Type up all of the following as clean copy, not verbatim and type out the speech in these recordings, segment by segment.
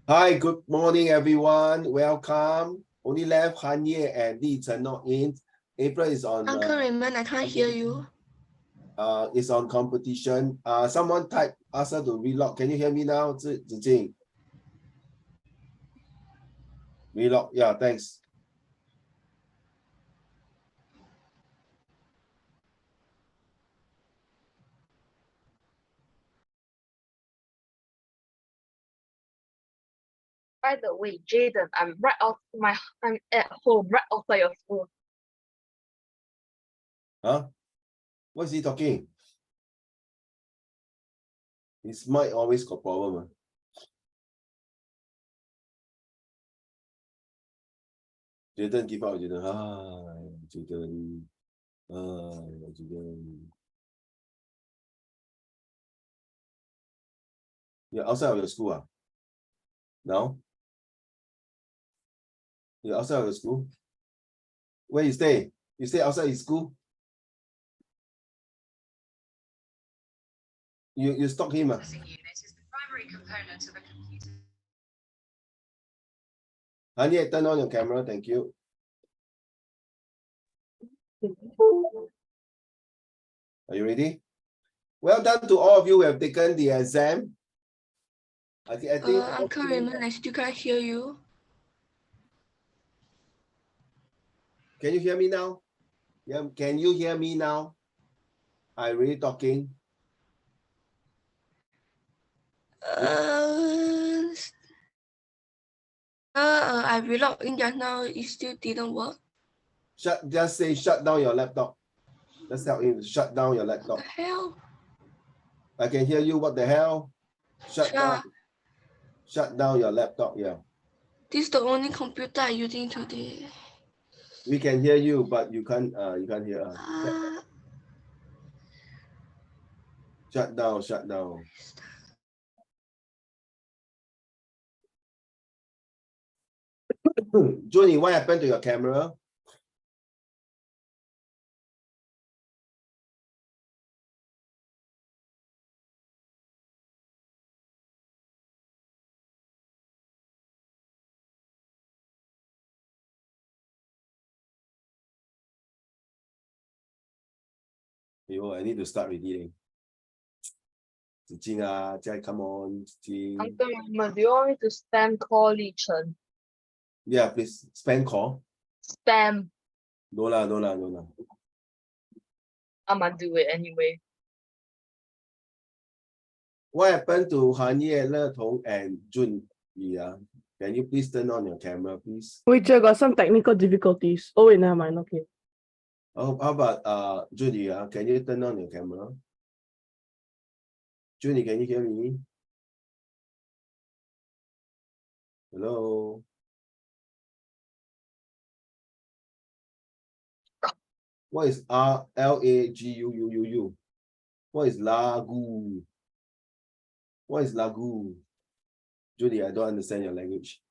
Hi, good morning, everyone. Welcome. Only left Han Ye and Li Chen not in. April is on. Uncle Raymond, I can't hear you. Is on competition. Someone ask her to relog. Can you hear me now, Zijing? Relog. Yeah, thanks. By the way, Jaden, I'm at home, right outside your school. Huh? What's he talking? His mic always got problem. Jaden give out. Jaden. Jaden. Jaden. You're outside of your school, now? You're outside of your school? Where you stay? You stay outside your school? You stalk him. Unit is the primary component of a computer. Hanya, turn on your camera, thank you. Are you ready? Well done to all of you who have taken the exam. I think Uncle Raymond, I still can't hear you. Can you hear me now? Yeah, can you hear me now? I really talking. I relogged in just now. It still didn't work. Just say shut down your laptop. Let's tell him shut down your laptop. What the hell? I can hear you. What the hell? Shut down your laptop. Yeah. This is the only computer I'm using today. We can hear you, but you can't hear us. Shut down. Junie, what happened to your camera? I need to start reading. Jing, come on. Uncle Raymond, do you want me to spam call Li Chen? Yeah, please spam call. Spam. No lah. I'm gonna do it anyway. What happened to Han Ye, Le Tong, and Jun Yi? Can you please turn on your camera, please? Richard got some technical difficulties. Oh wait, never mind. Okay. Oh, how about Jun Yi? Can you turn on your camera? Jun Yi, can you hear me? Hello. What is LAGUUU? What is Lagu? What is Lagu? Judy, I don't understand your language.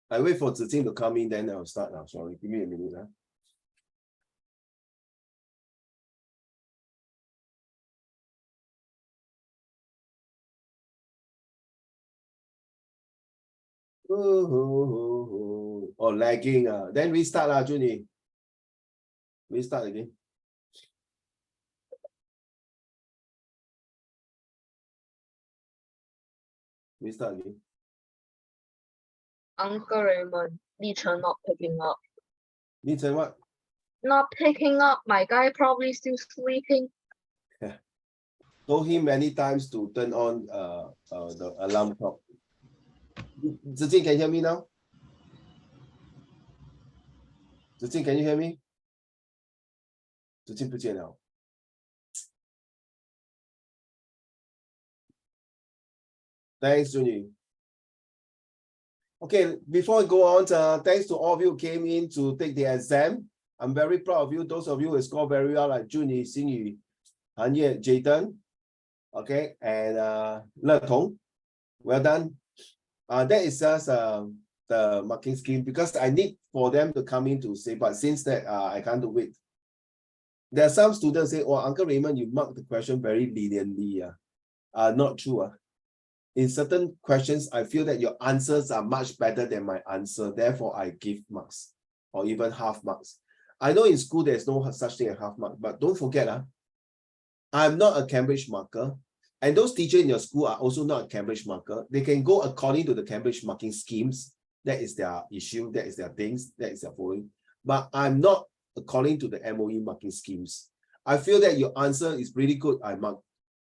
I wait for Zijing to come in, then I'll start now. Sorry, give me a minute. Oh, lagging. Then restart, Judy. Restart again. Restart again. Uncle Raymond, Li Chen not picking up. Li Chen what? Not picking up. My guy probably still sleeping. Told him many times to turn on the alarm clock. Zijing, can you hear me now? Zijing, can you hear me? Zijing 不见了. Thanks, Juni. Okay, before we go on, thanks to all of you who came in to take the exam. I'm very proud of you. Those of you who scored very well, like Juni, Xingyu, Han Ye, Jaden, okay, and Le Tong. Well done. That is just the marking scheme because I need for them to come in to say, but since that I can't wait. There are some students say, oh, Uncle Raymond, you mark the question very leniently. Not true. In certain questions, I feel that your answers are much better than my answer. Therefore, I give marks or even half marks. I know in school, there's no such thing as half mark, but don't forget, I'm not a Cambridge marker. And those teachers in your school are also not a Cambridge marker. They can go according to the Cambridge marking schemes. That is their issue. That is their things. That is their following. But I'm not according to the MOE marking schemes. I feel that your answer is really good, I mark.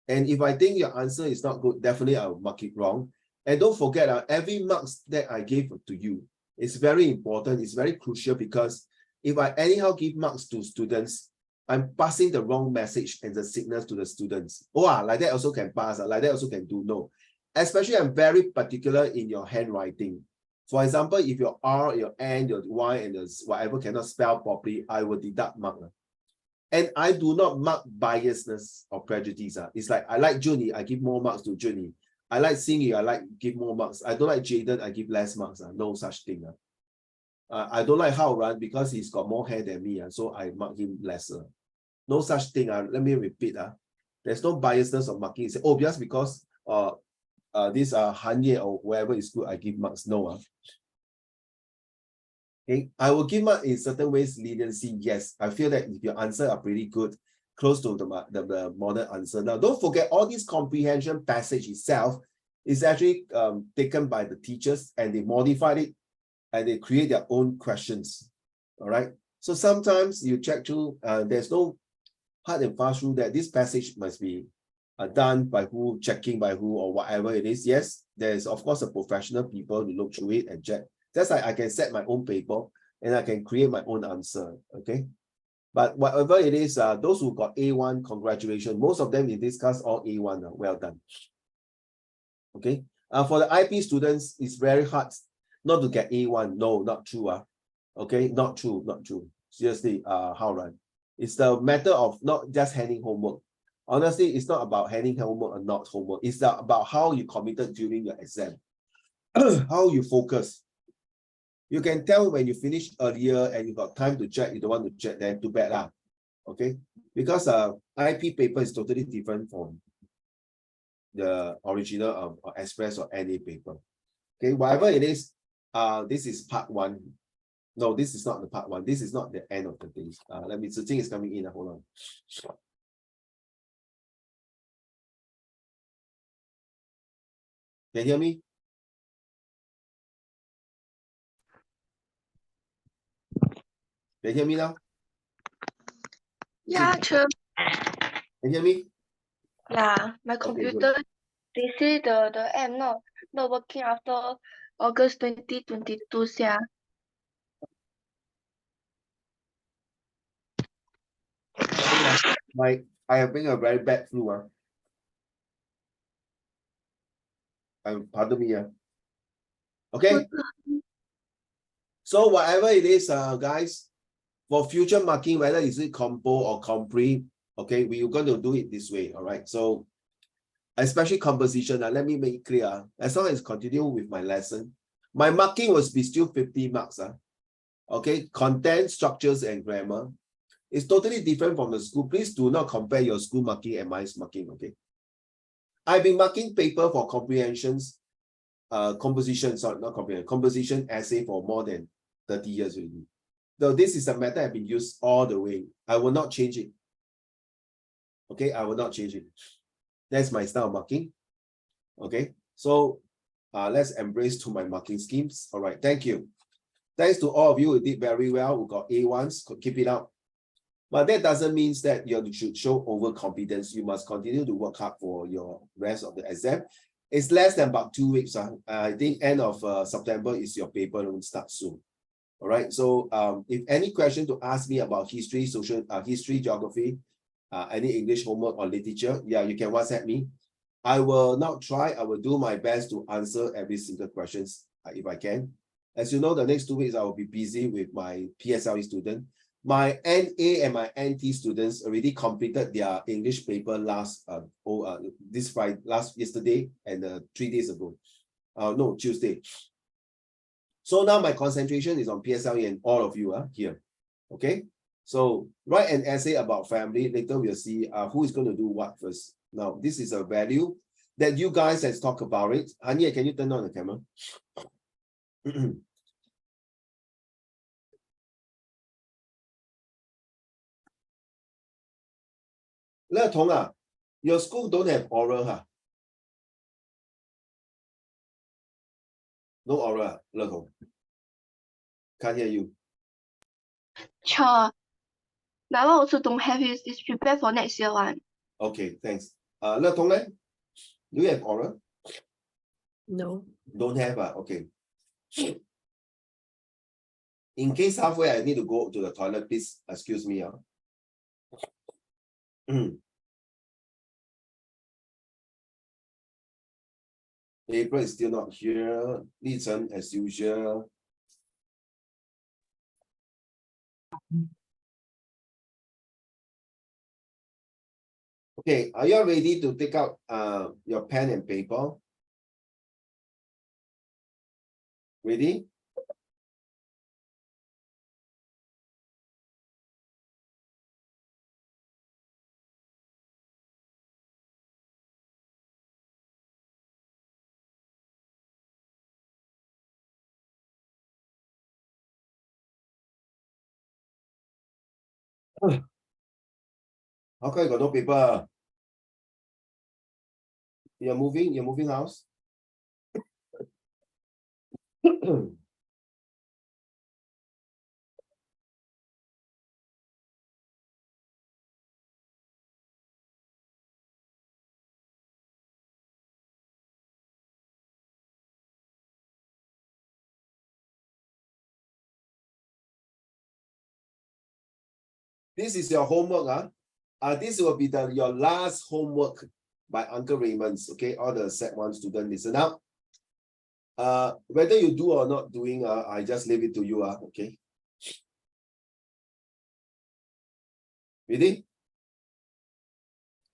And if I think your answer is not good, definitely I'll mark it wrong. And don't forget, every marks that I gave to you is very important. It's very crucial because if I anyhow give marks to students, I'm passing the wrong message and the signals to the students. Oh, like that also can pass, like that also can do. No. Especially, I'm very particular in your handwriting. For example, if your R, your N, your Y, and your whatever cannot spell properly, I will deduct mark. And I do not mark biasness or prejudice. It's like, I like Junie, I give more marks to Junie. I like Singy, I give more marks. I don't like Jaden, I give less marks. No such thing. I don't like Hao Ran because he's got more hair than me, so I mark him lesser. No such thing. Let me repeat. There's no biasness of marking. Say, oh, just because this Han Ye or wherever is good, I give marks. No. Okay, I will give marks in certain ways leniency. Yes, I feel that if your answer are pretty good, close to the modern answer. Now, don't forget all this comprehension passage itself is actually taken by the teachers and they modified it and they create their own questions. All right. So sometimes you check through, there's no hard and fast rule that this passage must be done by who, checking by who, or whatever it is. Yes, there's of course a professional people to look through it and check. Just like I can set my own paper and I can create my own answer. Okay. But whatever it is, those who got A1, congratulations. Most of them in this class all A1. Well done. Okay. For the IP students, it's very hard not to get A1. No, not true. Okay, not true, not true. Seriously, Hao Ran. It's the matter of not just handing homework. Honestly, it's not about handing homework or not homework. It's about how you committed during your exam, how you focus. You can tell when you finish earlier and you got time to check, you don't want to check, then too bad. Okay, because IP paper is totally different from the original Express or NA paper. Okay, whatever it is, this is part one. No, this is not the part one. This is not the end of the things. Let me, the thing is coming in. Hold on. Can you hear me? Can you hear me now? Yeah, sure. Can you hear me? Yeah, my computer, they say the app not working after August 2022. Yeah. I have been a very bad flu. Pardon me. Okay. So whatever it is, guys, for future marking, whether is it compo or compre, okay, we're going to do it this way. All right. So especially composition, let me make it clear. As long as I continue with my lesson, my marking will be still 50 marks. Okay, content, structures, and grammar. It's totally different from the school. Please do not compare your school marking and my marking. Okay. I've been marking paper for comprehensions, composition, sorry, not comprehension, composition essay for more than 30 years already. Though this is a method I've been used all the way. I will not change it. Okay, I will not change it. That's my style of marking. Okay, so let's embrace to my marking schemes. All right, thank you. Thanks to all of you who did very well, who got A1s, could keep it up. But that doesn't mean that you should show overconfidence. You must continue to work hard for your rest of the exam. It's less than about 2 weeks. I think end of September is your paper, will start soon. All right. So if any question to ask me about history, social history, geography, any English homework or literature, yeah, you can WhatsApp me. I will not try. I will do my best to answer every single questions if I can. As you know, the next 2 weeks I will be busy with my PSLE student. My NA and my NT students already completed their English paper yesterday and 3 days ago. No, Tuesday. So now my concentration is on PSLE and all of you here. Okay. So write an essay about family. Later we'll see who is going to do what first. Now, this is a value that you guys has talked about it. Hanya, can you turn on the camera? 乐童 your school don't have oral, huh? No oral, 乐童. Can't hear you. Sure. My one also don't have it. It's prepared for next year one. Okay, thanks. 乐童 do you have oral? No. Don't have, okay. In case halfway I need to go to the toilet, please excuse me. April is still not here. Li Chen, as usual. Okay, are you all ready to take out your pen and paper? Ready? How come you got no paper? You're moving house? This is your homework. This will be your last homework by Uncle Raymond's. Okay, all the Sec1 students listen up. Whether you do or not doing, I just leave it to you. Okay. Ready?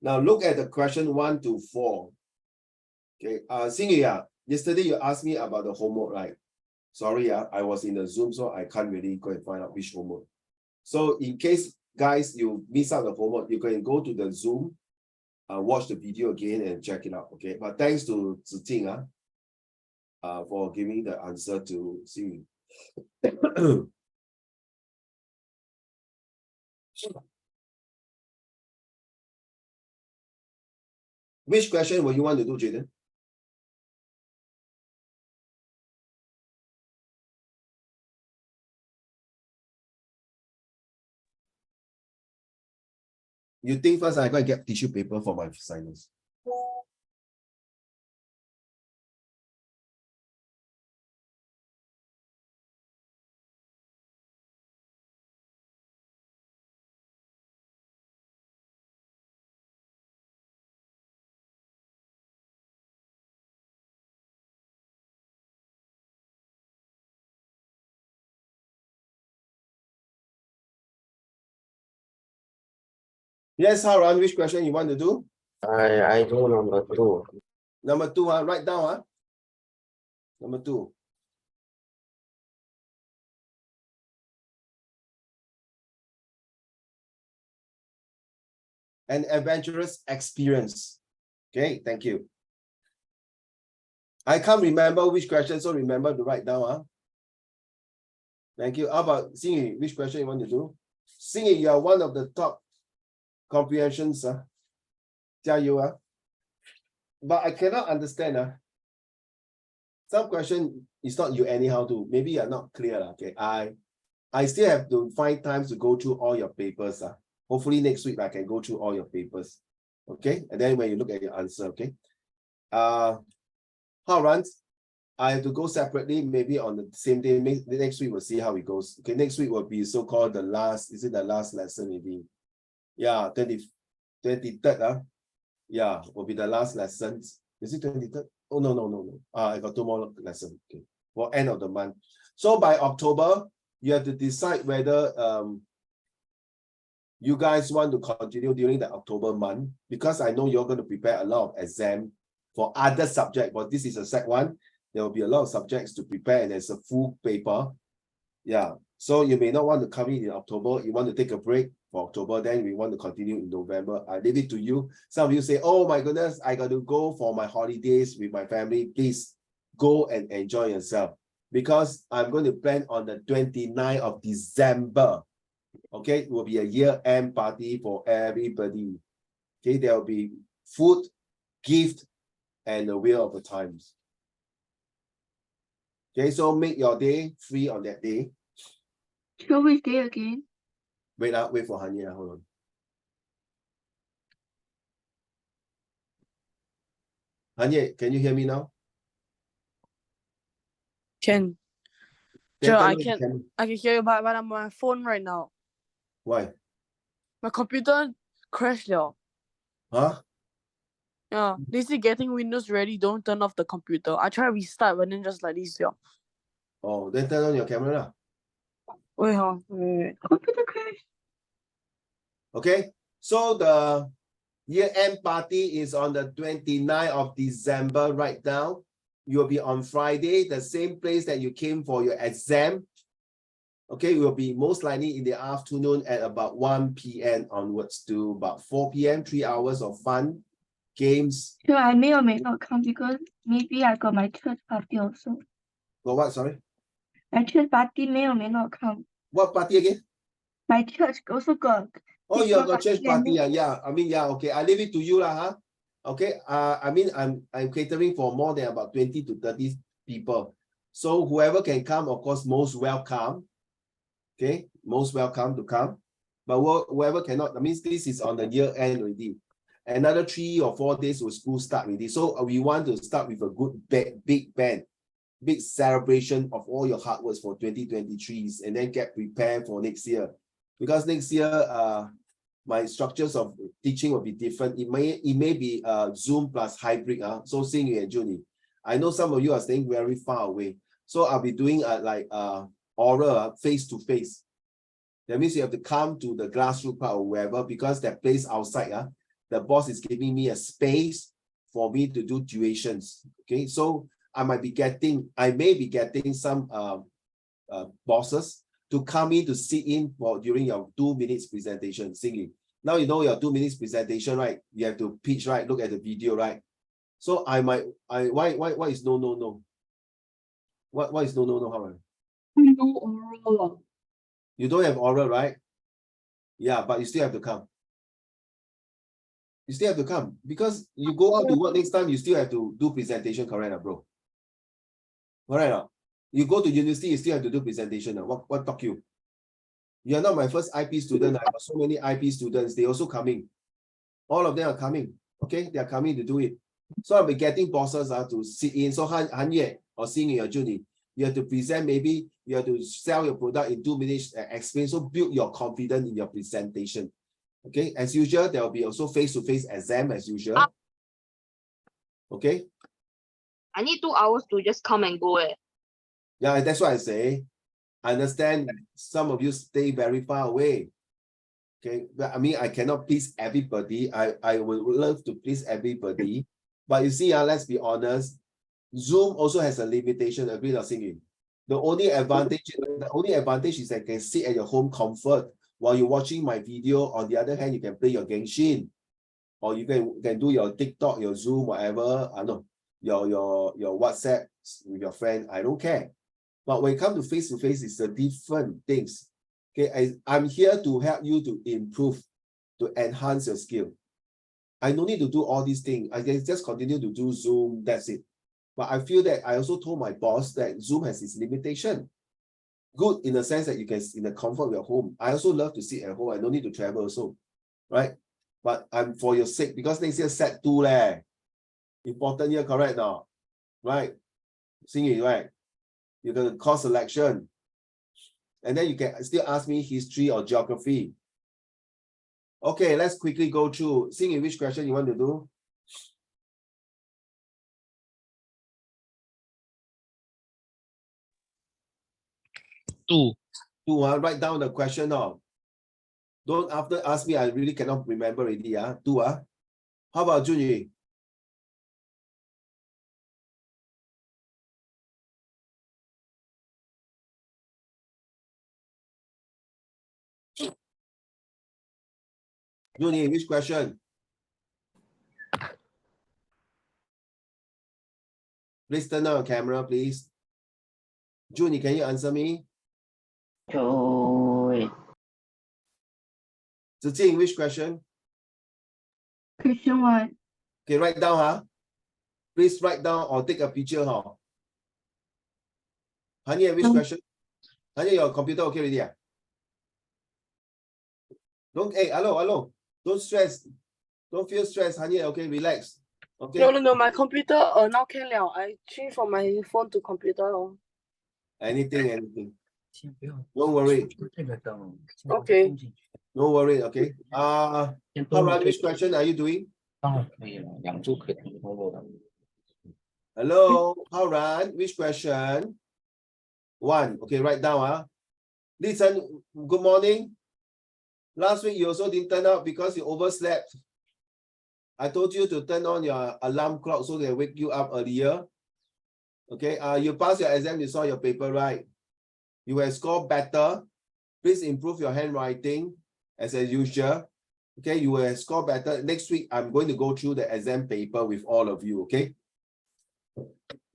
Now look at the question 1 to 4. Okay, Xingyu, yesterday you asked me about the homework, right? Sorry, I was in the Zoom, so I can't really go and find out which homework. So in case, guys, you miss out the homework, you can go to the Zoom, watch the video again and check it out, okay? But thanks to Ziting for giving the answer to Xingyu. Which question will you want to do, Jaden? You think first, I go and get tissue paper for my assignments. Yes, Haran, which question you want to do? I do number 2. Number 2, write down. Number 2. An adventurous experience. Okay, thank you. I can't remember which question, so remember to write down. Thank you. How about Xingyu, which question you want to do? Xingyu, you are one of the top comprehensions. But I cannot understand. Some question is not you anyhow do. Maybe you are not clear. Okay, I still have to find time to go through all your papers. Hopefully next week I can go through all your papers. Okay, and then when you look at your answer, okay. How runs? I have to go separately, maybe on the same day. Next week we'll see how it goes. Okay, next week will be so-called the last, is it the last lesson maybe? Yeah, 23rd. Yeah, will be the last lesson. Is it 23rd? Oh, no. I got 2 more lessons. Okay, for end of the month. So by October, you have to decide whether you guys want to continue during the October month, because I know you're going to prepare a lot of exam for other subjects, but this is a Sec1. There will be a lot of subjects to prepare, and there's a full paper. Yeah, So you may not want to come in October. You want to take a break for October, then we want to continue in November. I leave it to you. Some of you say, oh my goodness, I got to go for my holidays with my family. Please go and enjoy yourself, because I'm going to plan on the 29th of December. Okay, it will be a year-end party for everybody. Okay, there will be food, gift, and the wheel of the times. Okay, so make your day free on that day. So which day again? Wait for Hanya, hold on. Hanya, can you hear me now? Can. Then Sure, turn I on the can. camera. I can hear you, but I'm on my phone right now. Why? My computer crashed now. Huh? Yeah, they say getting Windows ready, don't turn off the computer. I try restart, but then just like this, yeah. Oh, then turn on your camera lah. Wait, wait. Computer crash. Okay, so the year-end party is on the 29th of December right now. You'll be on Friday, the same place that you came for your exam. Okay, we'll be most likely in the afternoon at about 1 p.m. onwards to about 4 p.m., 3 hours of fun, games. So I may or may not come because maybe I got my church party also. Got what, sorry? My church party may or may not come. What party again? My church also got. Oh, you have got church and party, yeah. I mean, yeah, okay. I leave it to you lah, huh? Okay. I mean, I'm catering for more than about 20 to 30 people. So whoever can come, of course, most welcome. Okay, most welcome to come. But whoever cannot, that means this is on the year end already. Another 3 or 4 days will school start already. So we want to start with a good big bang, big celebration of all your hard works for 2023, and then get prepared for next year. Because next year, my structures of teaching will be different. It may be Zoom plus hybrid. So seeing you and Junie, I know some of you are staying very far away. So I'll be doing oral face-to-face. That means you have to come to the grassroots part or wherever, because that place outside, the boss is giving me a space for me to do tuitions. Okay, so I may be getting some bosses to come in to sit in for during your 2 minutes presentation singing. Now you know your 2 minutes presentation, right? You have to pitch, right? Look at the video, right? So why is no? What is no? How? No oral. You don't have oral, right? Yeah, but you still have to come. You still have to come because you go out to work next time, you still have to do presentation, correct, bro? Correct. You go to university, you still have to do presentation. What talk you? You are not my first IP student. I have so many IP students. They also coming. All of them are coming. Okay, they are coming to do it. So I'll be getting bosses to sit in. So Han Yue or Xing Yu or Junie, you have to present, maybe you have to sell your product in 2 minutes, explain. So build your confidence in your presentation. Okay, as usual, there will be also face-to-face exam as usual. Okay. I need 2 hours to just come and go. Yeah, that's what I say. I understand some of you stay very far away. Okay, but I mean, I cannot please everybody. I would love to please everybody. But you see, let's be honest, Zoom also has a limitation. Agree or singing? The only advantage is that you can sit at your home comfort while you're watching my video. On the other hand, you can play your Genshin, or you can do your TikTok, your Zoom, whatever. No, your WhatsApp with your friend. I don't care. But when it comes to face-to-face, it's a different things. Okay, I'm here to help you to improve, to enhance your skill. I don't need to do all these things. I can just continue to do Zoom, that's it. But I feel that I also told my boss that Zoom has its limitation. Good in the sense that you can, in the comfort of your home. I also love to sit at home. I don't need to travel also, right? But I'm for your sake, because next year Sec2 leh. Important year, correct now? Right? Singing, right? You got a course selection. And then you can still ask me history or geography. Okay, let's quickly go through. Singing, which question you want to do? Two. Write down the question now. Don't after ask me, I really cannot remember already. Two. How about Junyi? Junie, which question? Please turn on your camera, please. Junie, can you answer me? Wait. Zijing, which question? Question 1. Okay, write down, huh? Please write down or take a picture, huh? Hanya, which question? Hanya, your computer okay already? Don't, hey, hello. Don't stress. Don't feel stressed, Hanya. Okay, relax. Okay. No. My computer now can liao. I change from my phone to computer. Anything. Don't worry. Okay. Don't worry, okay. Howran, which question are you doing? Hello, Howran, which question? 1. Okay, write down. Listen, good morning. Last week you also didn't turn up because you overslept. I told you to turn on your alarm clock so they wake you up earlier. Okay, you passed your exam, you saw your paper, right? You will score better. Please improve your handwriting as usual. Okay, you will score better. Next week, I'm going to go through the exam paper with all of you, okay?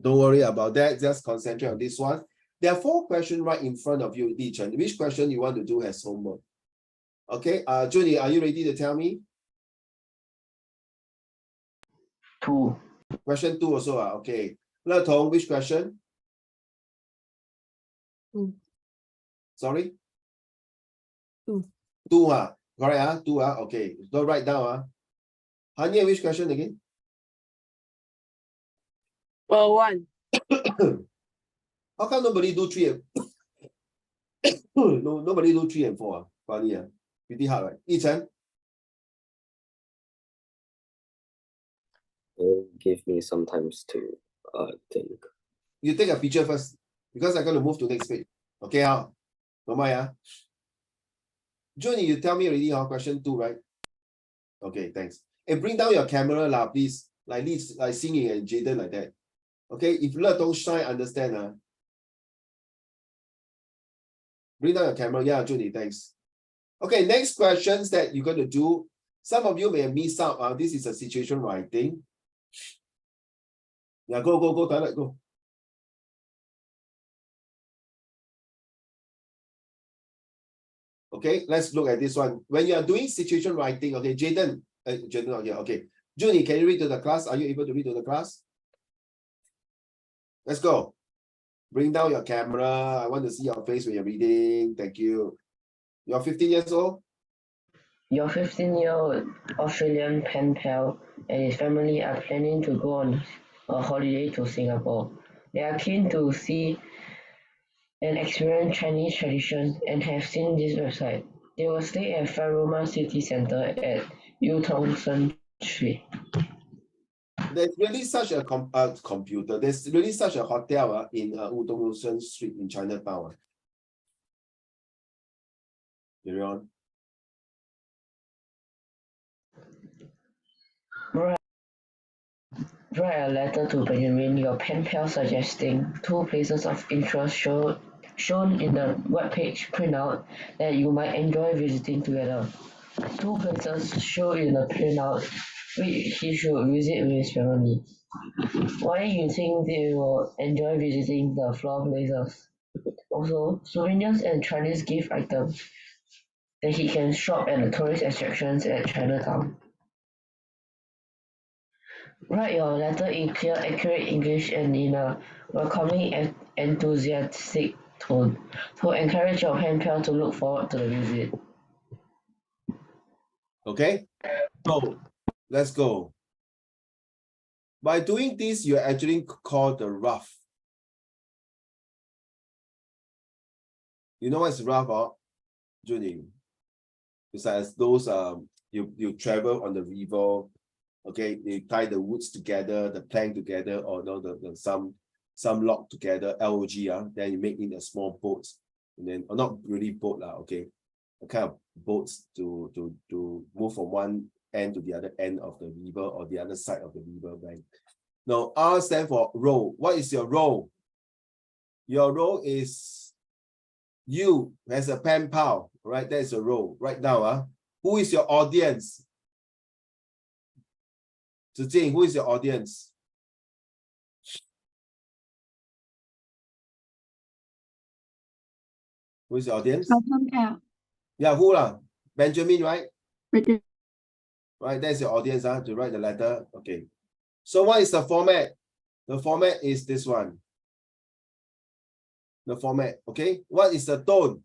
Don't worry about that. Just concentrate on this one. There are 4 questions right in front of you, Li Chen. Which question you want to do as homework? Okay, Junie, are you ready to tell me? 2. Question 2 also, okay. Le Tong, which question? 2. Sorry? 2. 2, correct, 2, okay. Don't write down, Hanya, which question again? 1. How come nobody do 3 and no, nobody do 3 and 4? Funny, pretty hard, right? Yi Chen, Give me some time to think. you take a picture first because I'm going to move to next page. Okay, no mind, Junie, you tell me already, question 2, right? Okay, thanks. And bring down your camera, please. Like Xingyi and Jaden like that. Okay, if Le don't shine, understand, Bring down your camera. Yeah, Junie, thanks. Okay, next questions that you're going to do. Some of you may have missed out. This is a situation writing. Yeah, go, toilet, go. Okay, let's look at this one. When you are doing situation writing, okay, Jaden not here. Okay, Junie, can you read to the class? Are you able to read to the class? Let's go. Bring down your camera. I want to see your face when you're reading. Thank you. You're 15 years old? Your 15-year-old Australian pen pal and his family are planning to go on a holiday to Singapore. They are keen to see and experience Chinese traditions and have seen this website. They will stay at Faroma City Centre at Yu Tong Sen Street. There's really such a computer. There's really such a hotel in Udong Sen Street in Chinatown. Carry on. Write a letter to Benjamin, your pen pal, suggesting 2 places of interest shown in the webpage printout that you might enjoy visiting together. 2 places shown in the printout which he should visit with his family. Why you think they will enjoy visiting the 4 places? Also, souvenirs and Chinese gift items that he can shop at the tourist attractions at Chinatown. Write your letter in clear, accurate English and in a welcoming and enthusiastic tone to encourage your pen pal to look forward to the visit. Okay, so let's go. By doing this, you're actually called the rough. You know what's rough, Junie? Besides those, you travel on the river. Okay, they tie the woods together, the plank together, or no, some log together, LOG, then you make in a small boat, and then or not really boat, okay, a kind of boats to move from one end to the other end of the river or the other side of the river bank. Now, R stands for role. What is your role? Your role is you as a pen pal, right? That is a role. Right now, Who is your audience? Zijing, who is your audience? Who is your audience? Yeah, who lah? Benjamin, right? Right, that's your audience, to write the letter. Okay. So what is the format? The format is this one. The format, okay? What is the tone?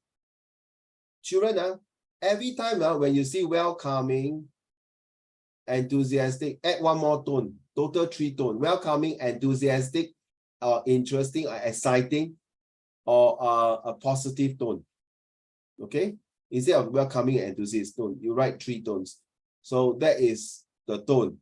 Children, every time when you see welcoming, enthusiastic, add one more tone. Total 3 tone. Welcoming, enthusiastic, interesting, or exciting, or a positive tone. Okay? Instead of welcoming and enthusiastic tone, you write 3 tones. So that is the tone.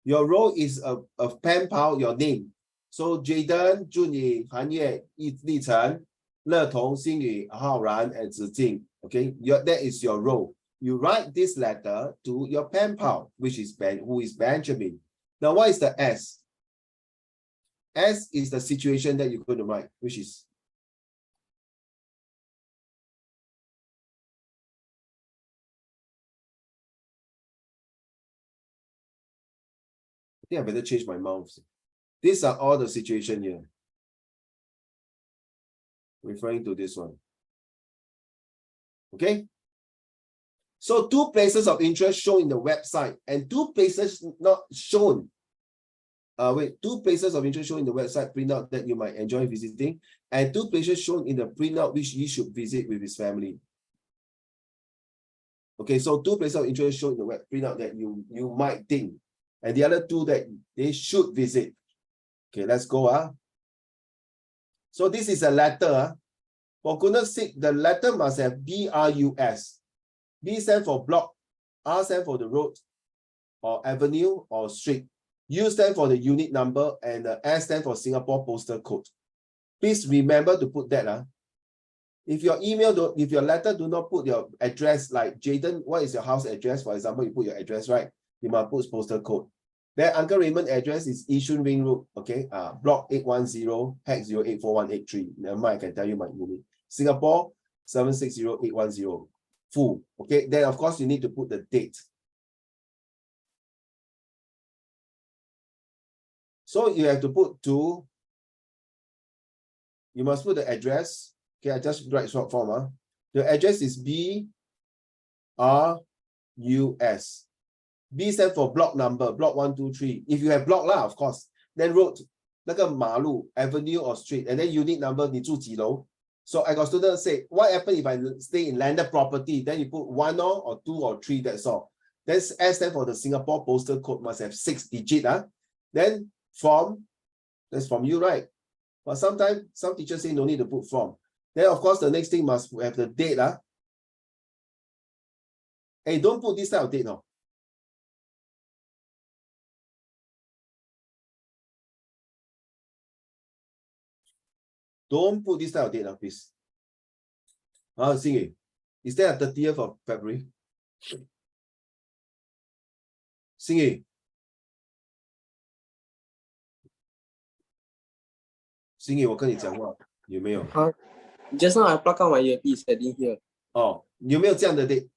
Your role is a pen pal, your name. So Jaden, Junyi, Hanye, Li Chen, Le Tong, Xingyu, Hao Ran, and Zijing. Okay, that is your role. You write this letter to your pen pal, which is who is Benjamin. Now, what is the S? S is the situation that you're going to write, which is I think I better change my mouse. These are all the situation here. Referring to this one. Okay. So 2 places of interest shown in the website and 2 places not shown. 2 places of interest shown in the website printout that you might enjoy visiting, and 2 places shown in the printout which he should visit with his family. Okay, so 2 places of interest shown in the web printout that you might think, and the other 2 that they should visit. Okay, let's go. So this is a letter. For goodness sake, the letter must have BRUS. B stands for block, R stands for the road, or avenue, or street. U stands for the unit number, and the S stands for Singapore postal code. Please remember to put that. If your if your letter do not put your address, like Jaden, what is your house address? For example, you put your address, right? You must put postal code. Then Uncle Raymond address is Yishun Ring Road, okay? Block 810, hex 084183. Never mind, I can tell you my unit. Singapore 760810. Full. Okay, then of course you need to put the date. So you have to put you must put the address. Okay, I just write short form. The address is BRUS. B stands for block number, block 123. If you have block lah, of course. Then road, 那个马路, avenue or street, and then unit number, 你住几楼? So I got students say, what happens if I stay in landed property? Then you put 1 or 2 or 3, that's all. Then S stands for the Singapore postal code, must have 6 digits. Then from, that's from you, right? But sometimes some teachers say no need to put from. Then of course the next thing must have the date. Hey, don't put this type of date now. Don't put this type of date now, please. Xingyu, is there a 30th of February? Xingyu. Xingyu, 我跟你讲话，有没有？ Just now I plug out my earpiece, I didn't hear. 哦，有没有这样的 date？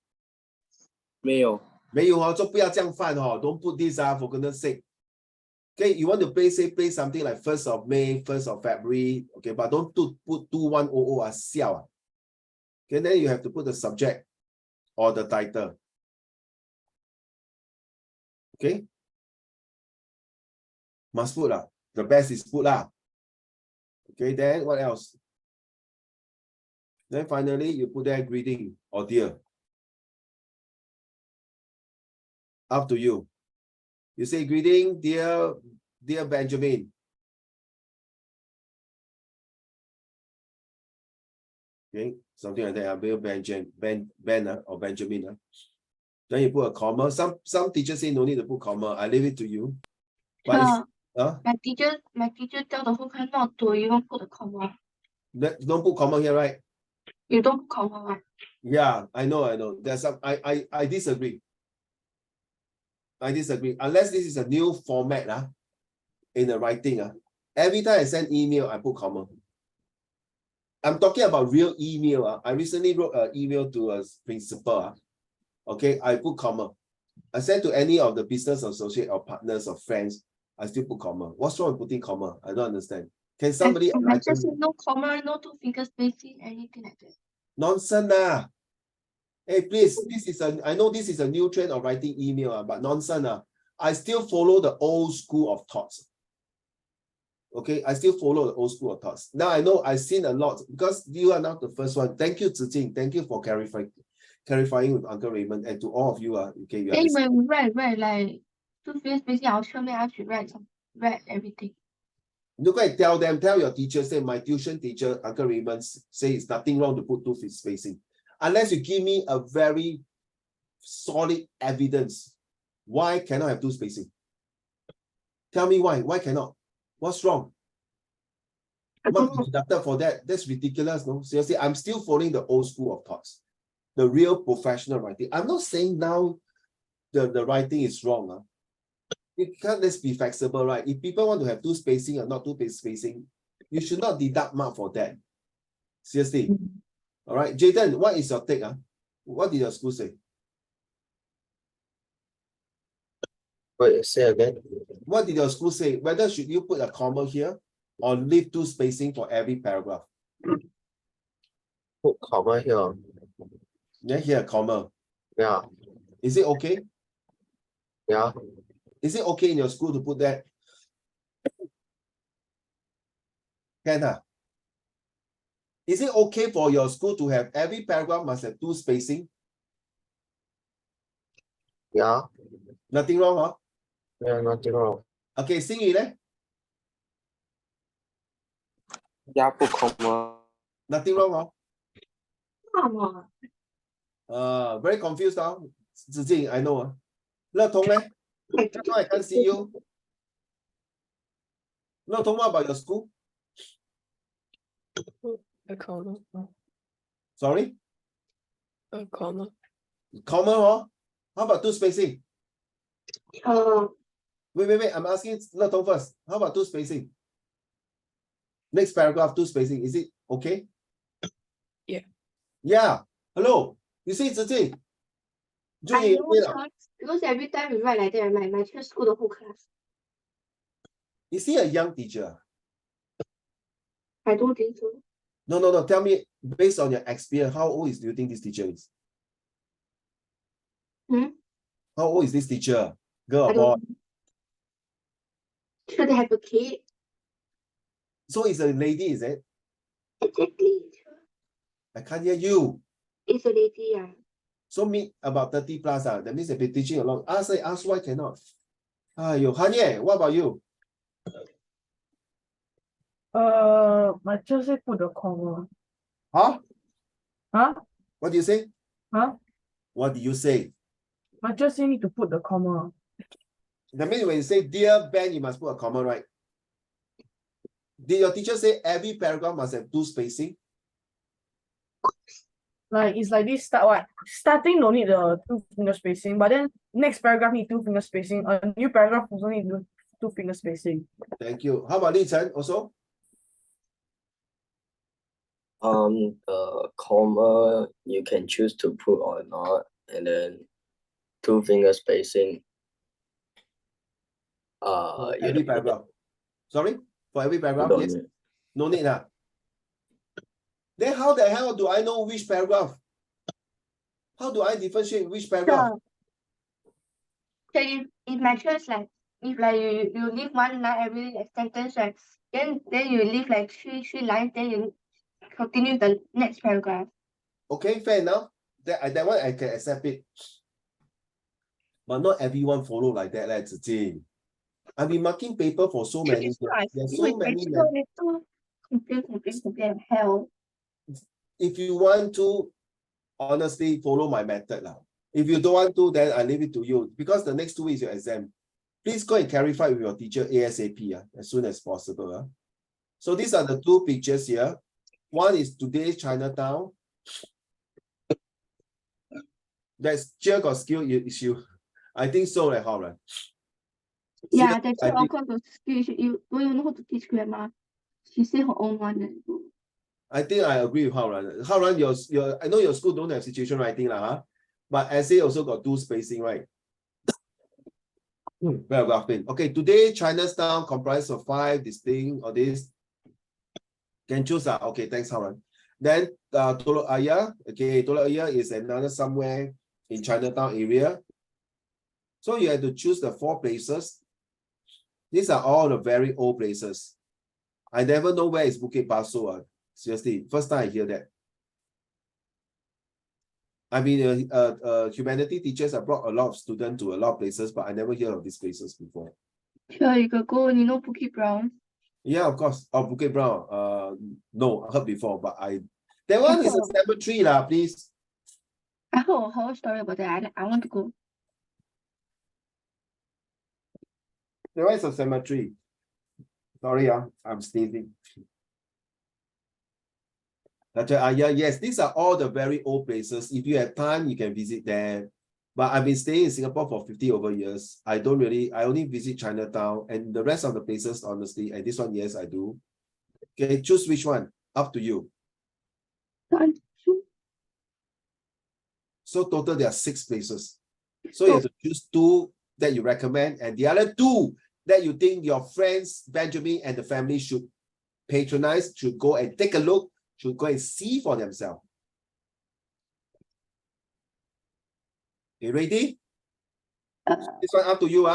没有。没有就不要这样犯Don't put this for goodness sake. Okay, you want to play something like 1st of May, 1st of February. Okay, but don't put 2100 siao. Okay, then you have to put the subject or the title. Okay, must put the best is put Okay, then what else? Then finally you put there greeting or dear. Up to you. You say greeting, dear Benjamin. Okay, something like that. Ben or Benjamin. Then you put a comma. Some teachers say no need to put comma. I leave it to you. But my teacher tell the whole class not to even put a comma. Don't put comma here, right? You don't put comma, right? Yeah, I know. There's some I disagree. I disagree. Unless this is a new format in the writing. Every time I send email, I put comma. I'm talking about real email. I recently wrote an email to a principal. Okay, I put comma. I send to any of the business associate or partners or friends, I still put comma. What's wrong with putting comma? I don't understand. Can somebody I enlighten just me? no comma, no two finger spacing, anything like that. Nonsense ah. Hey, please, I know this is a new trend of writing email, but nonsense ah. I still follow the old school of thoughts. Okay, I still follow the old school of thoughts. Now I know I've seen a lot because you are not the first one. Thank you, Zijing. Thank you for clarifying with Uncle Raymond and to all of you. Okay, you Then understand. when we write like two finger spacing, I'll show me how to write everything. You go and tell your teacher, say my tuition teacher, Uncle Raymond, say it's nothing wrong to put two finger spacing. Unless you give me a very solid evidence. Why cannot have two spacing? Tell me why. Why cannot? What's wrong? I don't Mark know. deducted for that. That's ridiculous, no? Seriously, I'm still following the old school of thoughts. The real professional writing. I'm not saying now the writing is wrong. You can't let's be flexible, right? If people want to have two spacing or not two spacing, you should not deduct mark for that. Seriously. All right. Jaden, what is your take? What did your school say? Wait, say again. What did your school say? Whether should you put a comma here or leave two spacing for every paragraph? Put comma here. Yeah, here, comma. Yeah, Is it okay? yeah. Is it okay in your school to put that? Can Is it okay for your school to have every paragraph must have two spacing? Yeah, Nothing wrong, huh? yeah, nothing wrong. Okay, Xingyu leh? Yeah, put comma. Nothing wrong, huh? Come on. Very confused now. Zijing, I know. Le Tong leh? Now I can't see you. Le Tong, what about your school? A comma. Sorry? A comma. Comma, huh? How about two spacing? Uh, Wait. I'm asking Le Tong first. How about two spacing? Next paragraph, two spacing. Is it okay? Yeah. Yeah. Hello. You see, Zijing? I know because every time we write like that, my teacher scold the whole class. Is he a young teacher? I don't think so. No. Tell me, based on your experience, how old do you think this teacher is? How old is this teacher? Girl I or boy? don't know. Should they have a kid? So it's a lady, is it? Exactly. I can't hear you. It's a lady, yeah. So me about 30 plus. That means they've been teaching a lot. Ask why cannot. Hanye, what about you? My teacher say put the comma. Huh? Huh? What do you say? Huh? What do you say? My teacher say need to put the comma. That means when you say dear Ben, you must put a comma, right? Did your teacher say every paragraph must have two spacing? Like it's like this starting don't need the two finger spacing, but then next paragraph need two finger spacing. A new paragraph also need two finger spacing. Thank you. How about Li Chen also? The comma you can choose to put or not, and then two finger spacing. For You every don't need paragraph. Sorry? For every it. You paragraph? don't Yes. need it. No need. Then how the hell do I know which paragraph? How do I differentiate which paragraph? So if my choice like if like you leave one line every sentence, right? Then you leave like three lines, then you continue the next paragraph. Okay, fair enough. That one I can accept it. But not everyone follow like that, Zijing. I've been marking paper for so many years. There's so many. Complain, hell. If you want to, honestly, follow my method. If you don't want to, then I leave it to you. Because the next 2 weeks your exam. Please go and clarify with your teacher ASAP as soon as possible. So these are the two pictures here. One is today's Chinatown. That's Chia got skill issue. I think so, like how, right? Yeah, that's all kind of skill. You don't even know how to teach grandma. She say her own one. I think I agree with Hao Ran. Hao Ran, I know your school don't have situation writing, huh? But essay also got 2 spacing, right? Paragraph in. Okay, today Chinatown comprises of 5 distinct or this. Can choose. Okay, thanks, Haran. Then Telok Ayer. Okay, Telok Ayer is another somewhere in Chinatown area. So you have to choose the 4 places. These are all the very old places. I never know where is Bukit Paso. Seriously, first time I hear that. I mean, humanity teachers have brought a lot of students to a lot of places, but I never hear of these places before. Sure, you could go, you know, Bukit Brown. Yeah, of course. Oh, Bukit Brown. No, I heard before, but that one is a cemetery, please. I heard a whole story about that. I want to go. That one is a cemetery. Sorry, I'm sneezing. Yes, these are all the very old places. If you have time, you can visit there. But I've been staying in Singapore for 50 over years. I only visit Chinatown and the rest of the places, honestly. And this one, yes, I do. Okay, choose which one. Up to you. So total, there are 6 places. So you have to choose 2 that you recommend, and the other 2 that you think your friends, Benjamin and the family should patronize, should go and take a look, should go and see for themselves. You ready? This one up to you.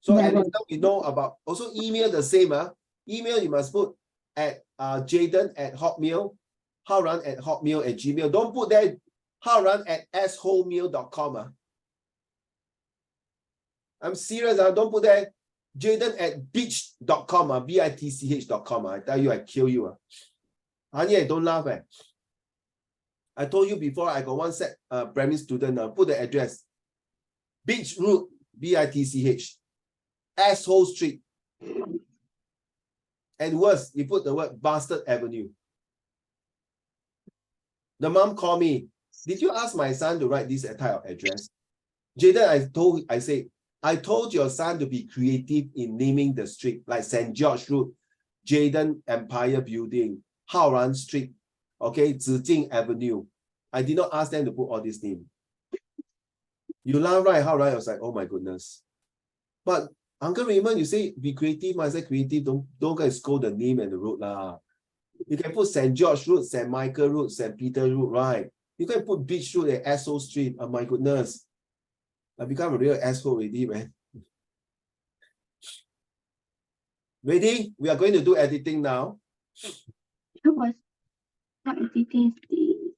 So at least now we know about, also email the same. Email you must put at Jaden@hotmail, Haran@hotmail@gmail. Don't put that Haran@assholemeal.com. I'm serious. Don't put that Jaden@bitch.com, bitch.com. I tell you, I kill you. Hanya, don't laugh. I told you before, I got one set primary student, put the address. Beach Road, bitch. Asshole Street. And worse, you put the word Bastard Avenue. The mom called me. Did you ask my son to write this type of address? Jaden, I told your son to be creative in naming the street, like St. George Road, Jaden Empire Building, Haoran Street, okay, Zijing Avenue. I did not ask them to put all this name. You laugh, right? How, right? I was like, oh my goodness. But Uncle Raymond, you say be creative. I said creative. Don't go and scold the name and the road lah. You can put St. George Road, St. Michael Road, St. Peter Road, right? You can put Beach Road and Asshole Street. Oh my goodness. I become a real asshole already, man. Ready? We are going to do editing now. What editing, please?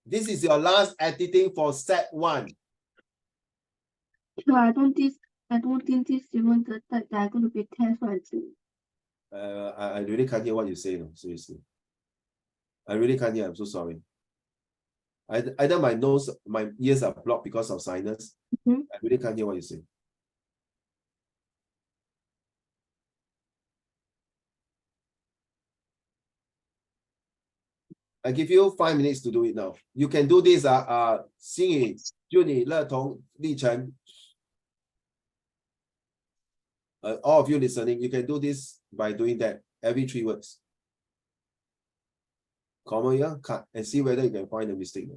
This is your last editing for set 1. Sure, I don't think this even the that are going to be test right. I really can't hear what you say, no, seriously. I really can't hear. I'm so sorry. Either my nose, my ears are blocked because of sinus. I really can't hear what you say. I give you 5 minutes to do it now. You can do this. Xingyu, Juni, Le Tong, Li Chen. All of you listening, you can do this by doing that every 3 words. Comma here, cut, and see whether you can find a mistake.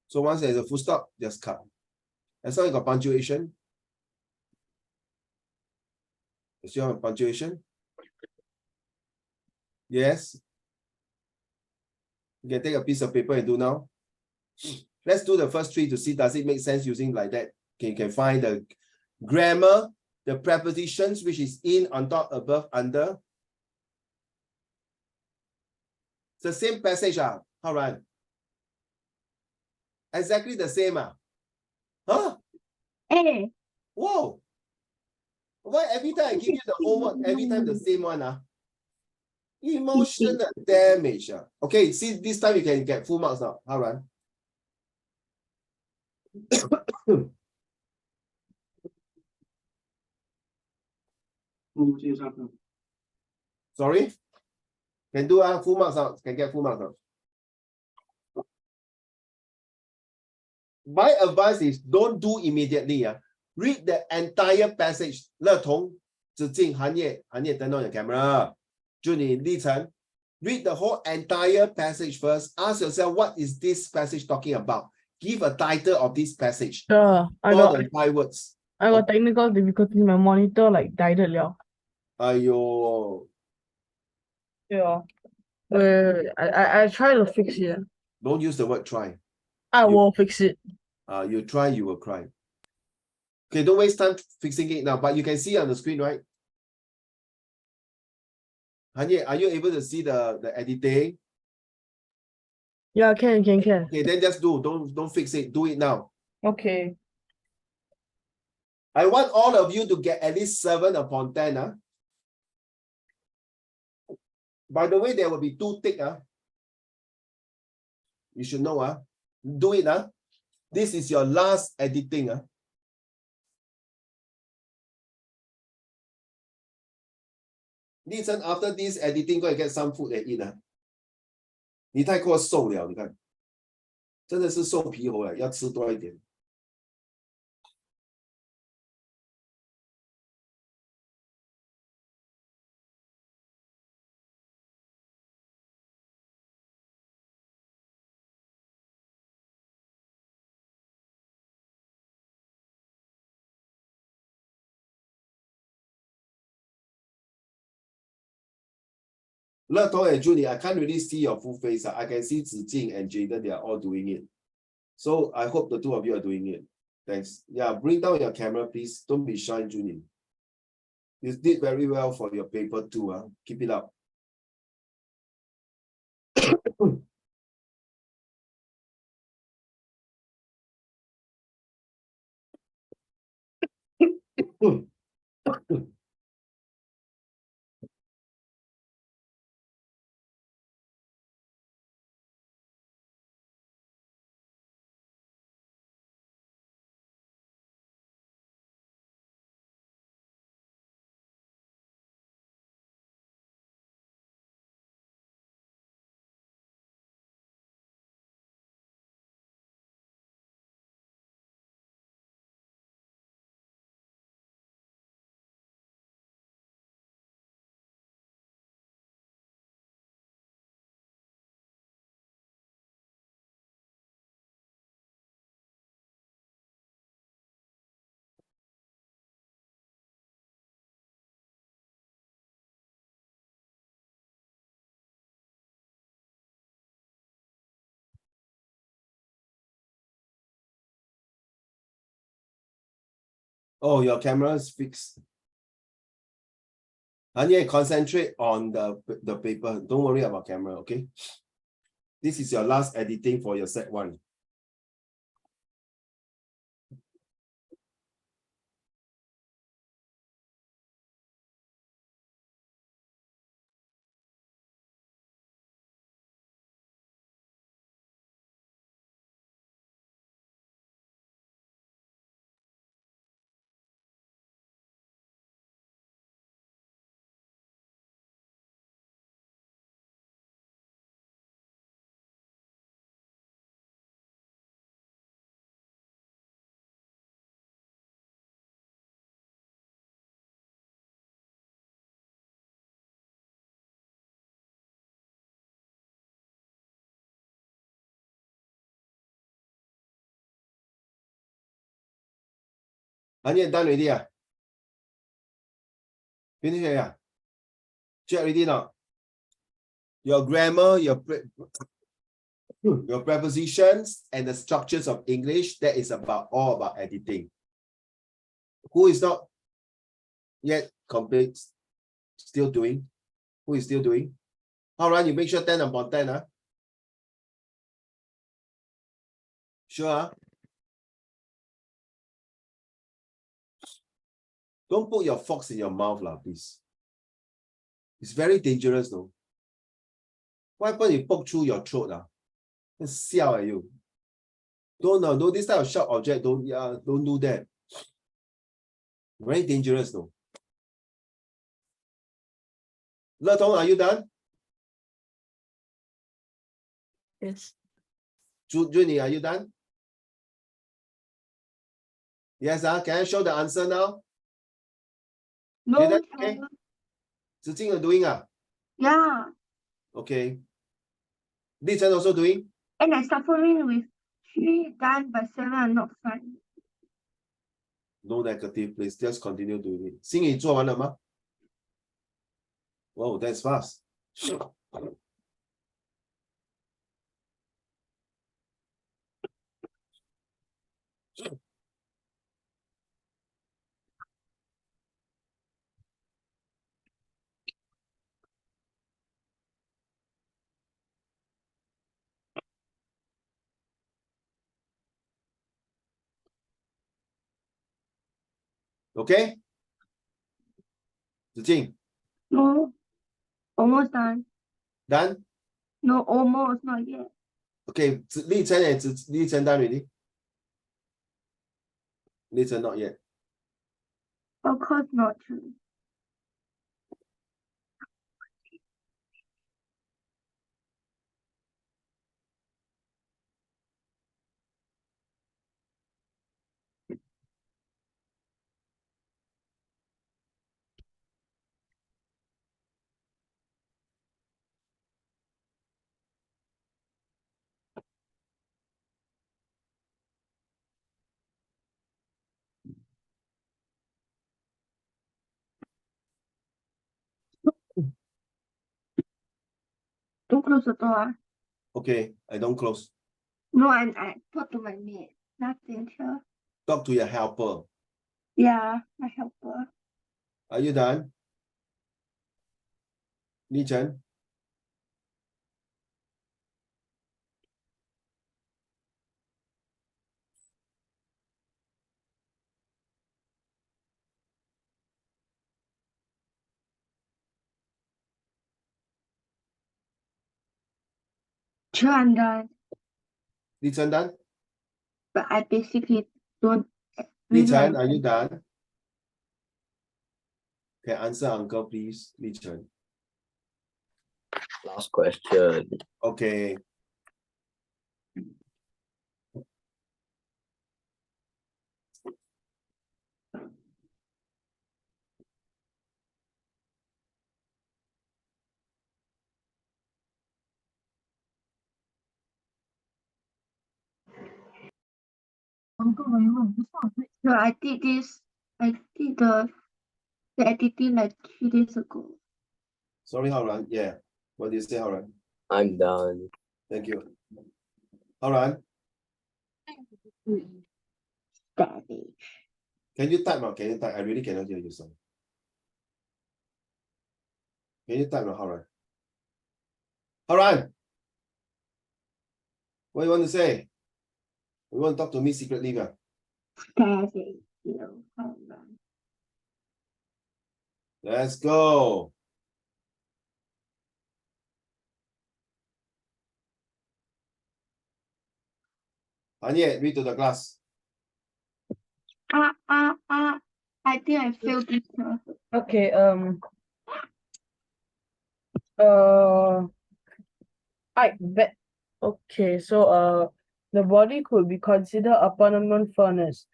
So once there's a full stop, just cut. As long as you got punctuation. Is your punctuation? Yes. You can take a piece of paper and do now. Let's do the first 3 to see does it make sense using like that. Okay, you can find the grammar, the prepositions, which is in, on top, above, under. It's the same passage. All right. Exactly the same. Huh? Hey. Whoa. Why every time I give you the homework, every time the same one? Emotional damage. Okay, see, this time you can get full marks now. All right. Sorry? Can do full marks out. Can get full marks out. My advice is don't do immediately. Read the entire passage. 乐童, Zhi Jing, Han Ye, turn on your camera. Junie, Li Chen, read the whole entire passage first. Ask yourself, what is this passage talking about? Give a title of this passage. I More got than 5 words. technical difficulties. My monitor like died了. Ayo, Yeah. Wait, I try to fix it. don't use the word try. I will fix it. You try, you will cry. Okay, don't waste time fixing it now, but you can see on the screen, right? Hanye, are you able to see the editing? Yeah, can. Okay, then just do. Don't fix it. Do it now. Okay. I want all of you to get at least 7 upon 10. By the way, there will be 2 tick. You should know. Do it. This is your last editing. Listen, after this editing, go and get some food and eat. 你太过瘦了，你看，真的是瘦皮猴了，要吃多一点。乐童and Julie, I can't really see your full face. I can see Zhi Jing and Jaden, they are all doing it. So I hope the 2 of you are doing it. Thanks. Yeah, bring down your camera, please. Don't be shy, Julie. You did very well for your paper too. Keep it up. Oh, your camera is fixed. Anya, concentrate on the paper. Don't worry about camera, okay? This is your last editing for your set 1. Anya, done already? Finish already? Check already now. Your grammar, your prepositions, and the structures of English, that is all about editing. Who is not yet complete? Still doing? Who is still doing? All right, you make sure 10 upon 10. Sure. Don't put your forks in your mouth, please. It's very dangerous, though. What happens if you poke through your throat? Siao at you. Don't this type of sharp object. Don't do that. Very dangerous, though. Le Tong, are you done? Yes. Junie, are you done? Yes, can I show the answer now? No, Jaden, okay? sir. Zijing are doing Yeah. Okay. Li Chen also doing? And I suffering with 3 done but 7 are not fun. No negative, please. Just continue doing it. 心怡做完了吗? Wow, that's fast. Okay? Zijing, No. Almost done. done? No, almost not yet. Okay, Li Chen and Li Chen done already? Li Chen not yet. Of course not true. Don't close the door. Okay, I don't close. No, I talk to my maid. Nothing here. Talk to your helper. Yeah, my helper. Are you done? Li Chen? Sure, I'm done. Li Chen done? But I basically don't Li really Chen, are you understand. done? Okay, answer uncle, please. Li Chen. Last question. Okay. No, I did this. I did the editing like 3 days ago. Sorry, Haoran. Yeah. What do you say, Haoran? I'm done. Thank you. Haoran, Savage. can you type now? Can you type? I really cannot hear you, son. Can you type now, Haoran? Haoran! What do you want to say? You want to talk to me secretly, huh? Savage. You know, hold on. Let's go. Anye, read to the class. I think I failed this one. Okay, I bet. Okay, so the body could be considered a permanent furnace.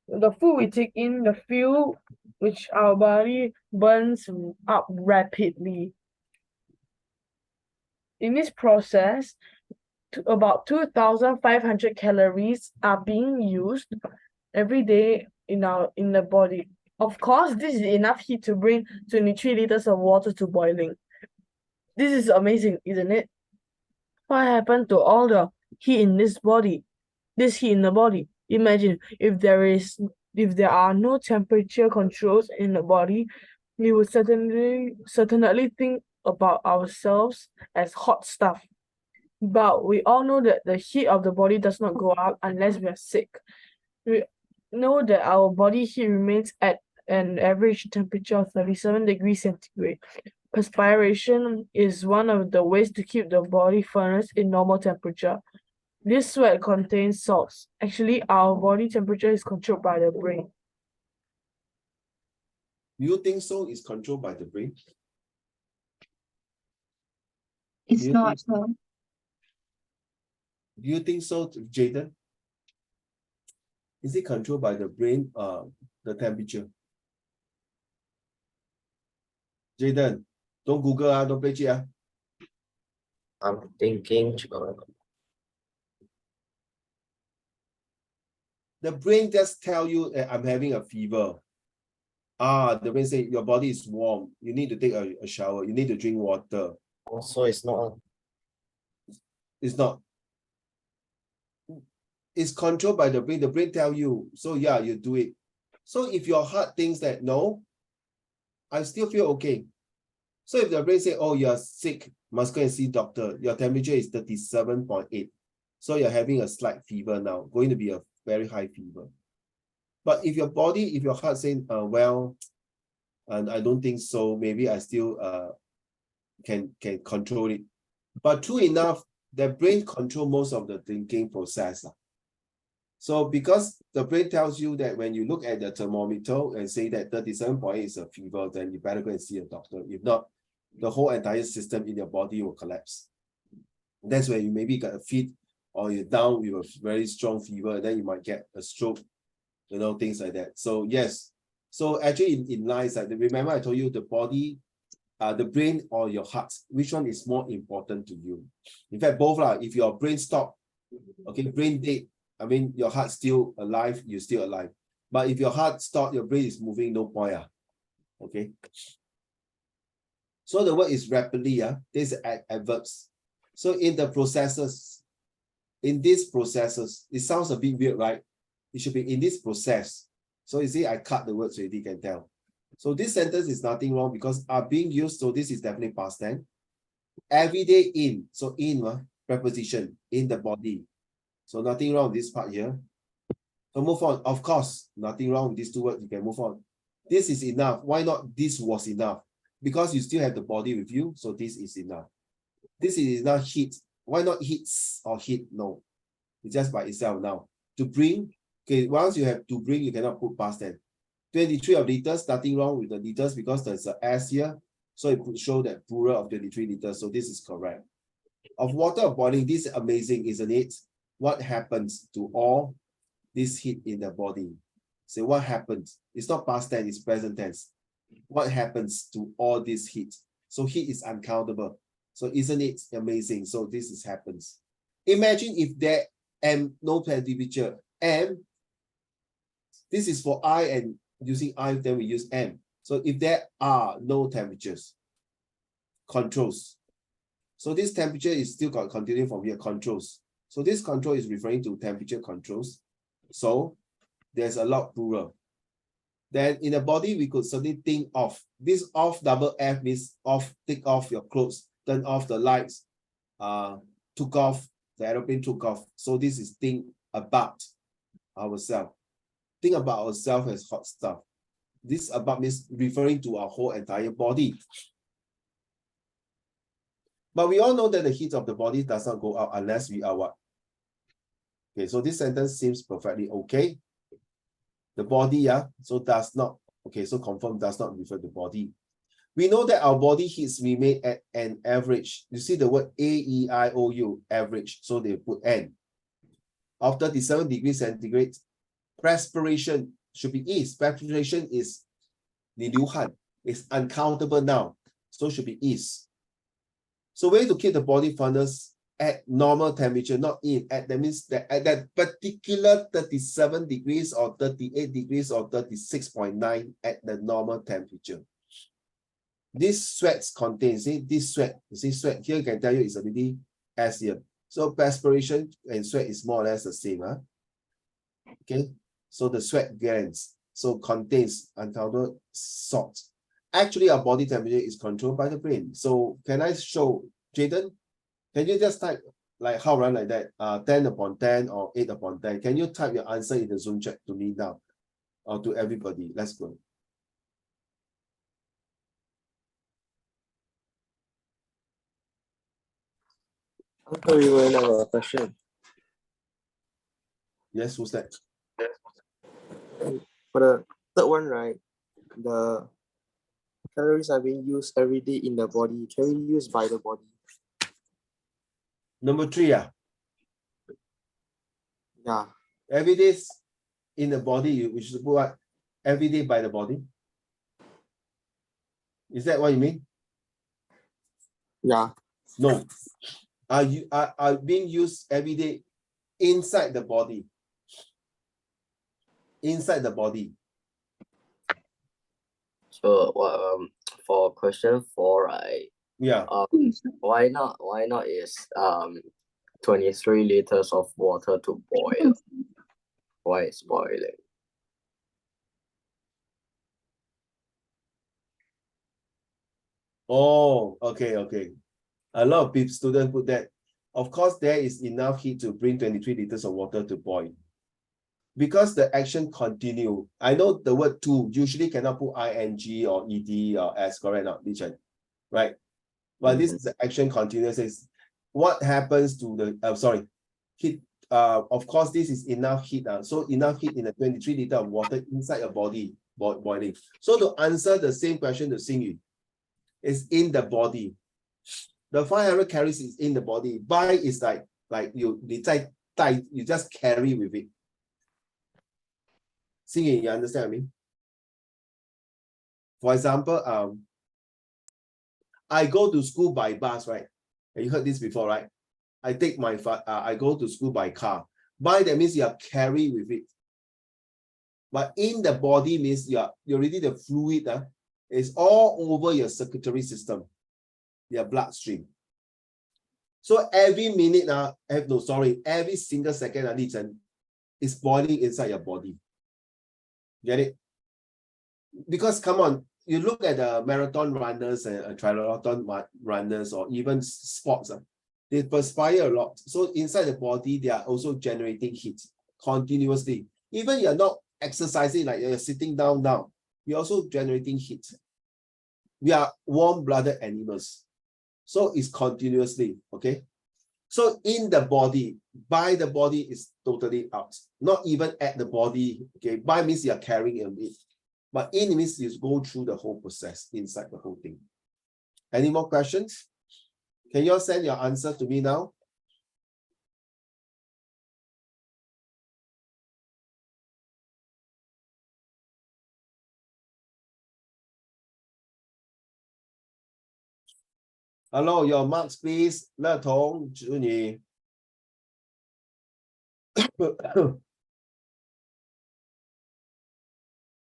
The food we take in, the fuel which our body burns up rapidly. In this process, about 2,500 calories are being used every day in the body. Of course, this is enough heat to bring 23 liters of water to boiling. This is amazing, isn't it? What happened to all the heat in this body? This heat in the body. Imagine if there are no temperature controls in the body, we would certainly think about ourselves as hot stuff. But we all know that the heat of the body does not go up unless we are sick. We know that our body heat remains at an average temperature of 37 degrees centigrade. Perspiration is one of the ways to keep the body furnace in normal temperature. This sweat contains salts. Actually, our body temperature is controlled by the brain. You think so? Is controlled by the brain? It's You not. think so? Do you think so, Jaden? Is it controlled by the brain, the temperature? Jaden, don't Google, don't play cheat. I'm thinking. The brain just tell you I'm having a fever. The brain say your body is warm. You need to take a shower. You need to drink water. Also, it's not. It's not. It's controlled by the brain. The brain tell you. So yeah, you do it. So if your heart thinks that no, I still feel okay. So if the brain say, oh, you're sick, must go and see doctor. Your temperature is 37.8. So you're having a slight fever now, going to be a very high fever. But if your body, if your heart saying, well, and I don't think so, maybe I still can control it. But true enough, the brain control most of the thinking process. So because the brain tells you that when you look at the thermometer and say that 37.8 is a fever, then you better go and see a doctor. If not, the whole entire system in your body will collapse. That's where you maybe got a fit or you're down with a very strong fever, and then you might get a stroke, you know, things like that. So yes. So actually in life, like, remember I told you the body, the brain or your heart, which one is more important to you? In fact, both lah. If your brain stop, okay, brain dead, I mean your heart still alive, you're still alive. But if your heart stop, your brain is moving, no point. Okay. So the word is rapidly, this is adverbs. So in the processes, in these processes, it sounds a bit weird, right? It should be in this process. So you see, I cut the words already, you can tell. So this sentence is nothing wrong because are being used, so this is definitely past tense. Every day in, so in, preposition, in the body. So nothing wrong with this part here. So move on. Of course, nothing wrong with these two words, you can move on. This is enough. Why not this was enough? Because you still have the body with you, so this is enough. This is not hit. Why not hits or hit? No, it's just by itself now. To bring, okay, once you have to bring, you cannot put past tense. 23 of liters, nothing wrong with the liters because there's an S here. So it could show that plural of 23 liters. So this is correct. Of water of boiling, this is amazing, isn't it? What happens to all this heat in the body? So what happens? It's not past tense, it's present tense. What happens to all this heat? So heat is uncountable. So isn't it amazing? So this is happens. Imagine if there am no temperature. M, this is for I, and using I, then we use M. So if there are no temperatures, controls. So this temperature is still got continuing from here, controls. So this control is referring to temperature controls. So there's a lot plural. Then in the body, we could certainly think of this off, double F means off, take off your clothes, turn off the lights, took off, the aeroplane took off. So this is think about ourselves. Think about ourselves as hot stuff. This about means referring to our whole entire body. But we all know that the heat of the body does not go out unless we are what? Okay, so this sentence seems perfectly okay. The body, so does not, okay, so confirm does not refer to body. We know that our body heats remain at an average. You see the word AEIOU, average, so they put N. Of 37 degrees centigrade, perspiration should be is. Perspiration is 你流汗, it's uncountable now, so should be is. So way to keep the body furnace at normal temperature, not in, at that means that at that particular 37 degrees or 38 degrees or 36.9 at the normal temperature. This sweats contains, see this sweat, you see sweat, here I can tell you it's already S here. So perspiration and sweat is more or less the same. Okay, so the sweat glands, so contains uncountable salt. Actually, our body temperature is controlled by the brain. So can I show, Jaden? Can you just type like how run like that? 10 upon 10 or 8 upon 10. Can you type your answer in the Zoom chat to me now or to everybody? Let's go. Uncle, we will have a question. Yes, who's that? For the third one, right? The calories are being used every day in the body. Can we use by the body? Number 3, Yeah. every day in the body, we should put what? Every day by the body. Is that what you mean? Yeah. No. Are being used every day inside the body. Inside the body. So for question 4, right? Yeah. Why not is 23 liters of water to boil? Why is boiling? Oh, okay. A lot of people, students put that. Of course, there is enough heat to bring 23 liters of water to boil. Because the action continue. I know the word to usually cannot put ing or ed or s, correct not, Richard? Right? But this is the action continuous. Is what happens to the heat. Of course, this is enough heat. So enough heat in the 23 liter of water inside your body boiling. So to answer the same question to Xingyu, is in the body. The 500 calories is in the body. By is like you just carry with it. Xingyu, you understand me? For example, I go to school by bus, right? You heard this before, right? I take my I go to school by car. By that means you are carry with it. But in the body means you're already the fluid is all over your circulatory system, your bloodstream. So every minute every single second is boiling inside your body. Get it? Because come on, you look at the marathon runners and triathlon runners or even sports, they perspire a lot. So inside the body, they are also generating heat continuously. Even you're not exercising, like you're sitting down now, you're also generating heat. We are warm-blooded animals. So it's continuously, okay? So in the body, by the body is totally out. Not even at the body, okay? By means you're carrying a bit. But in means you go through the whole process inside the whole thing. Any more questions? Can you all send your answer to me now? Hello, your marks, please. 乐童, Juni.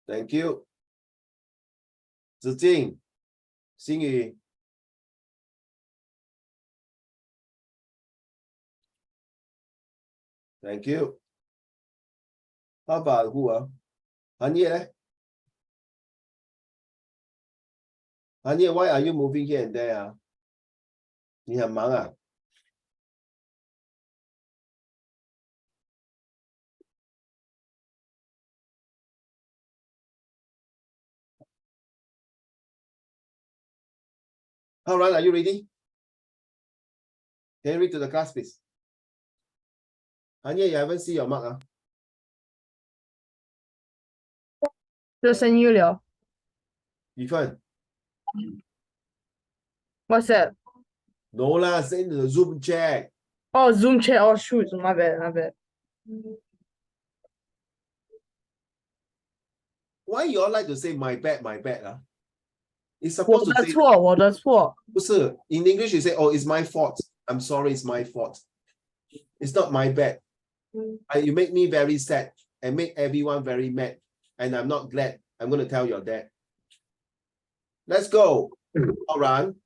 Thank you. Zijing, Xingyu. Thank you. How about who? Hanye? Hanye, why are you moving here and there? 你很忙啊? All right, are you ready? Can you read to the class, please? Hanye, you haven't seen your mark. 就声优了。Yifan. What's that? No lah, send the Zoom chat. Oh, Zoom chat. Oh, shoot. My bad. Why you all like to say my bad? It's supposed to say 我的错。不是. In English, you say, oh, it's my fault. I'm sorry, it's my fault. It's not my bad. You make me very sad and make everyone very mad. And I'm not glad. I'm going to tell your dad. Let's go. Oran.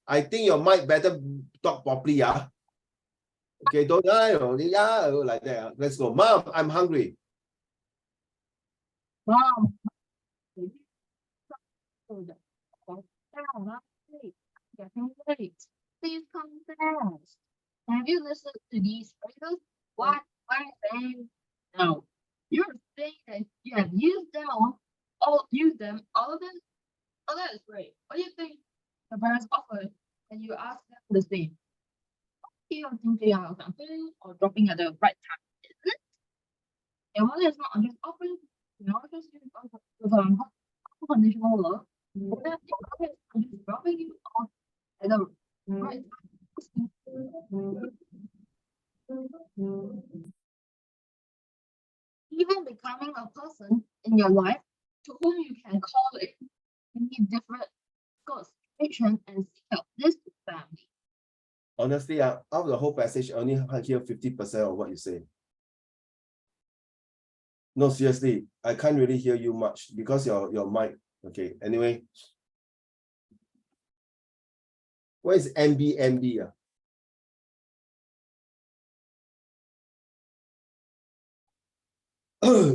I think your mic better talk properly, yeah? Okay, don't like that. Let's go. Mom, I'm hungry. Mom. Getting late. Please come fast. Have you listened to these phrases? What are you saying? No. You're saying that you have used them all of them? Oh, that is great. What do you think the parents offer and you ask them the same? You are thinking of something or dropping at the right time, isn't it? Your mother is not just offering, just with unconditional love. What if your mother is just dropping you off at the right time? Even because your life to whom you can call it in different situations and seek out this family. Honestly, out of the whole passage, I only hear 50% of what you say. No, seriously, I can't really hear you much because your mic. Okay, anyway. What is MBMB?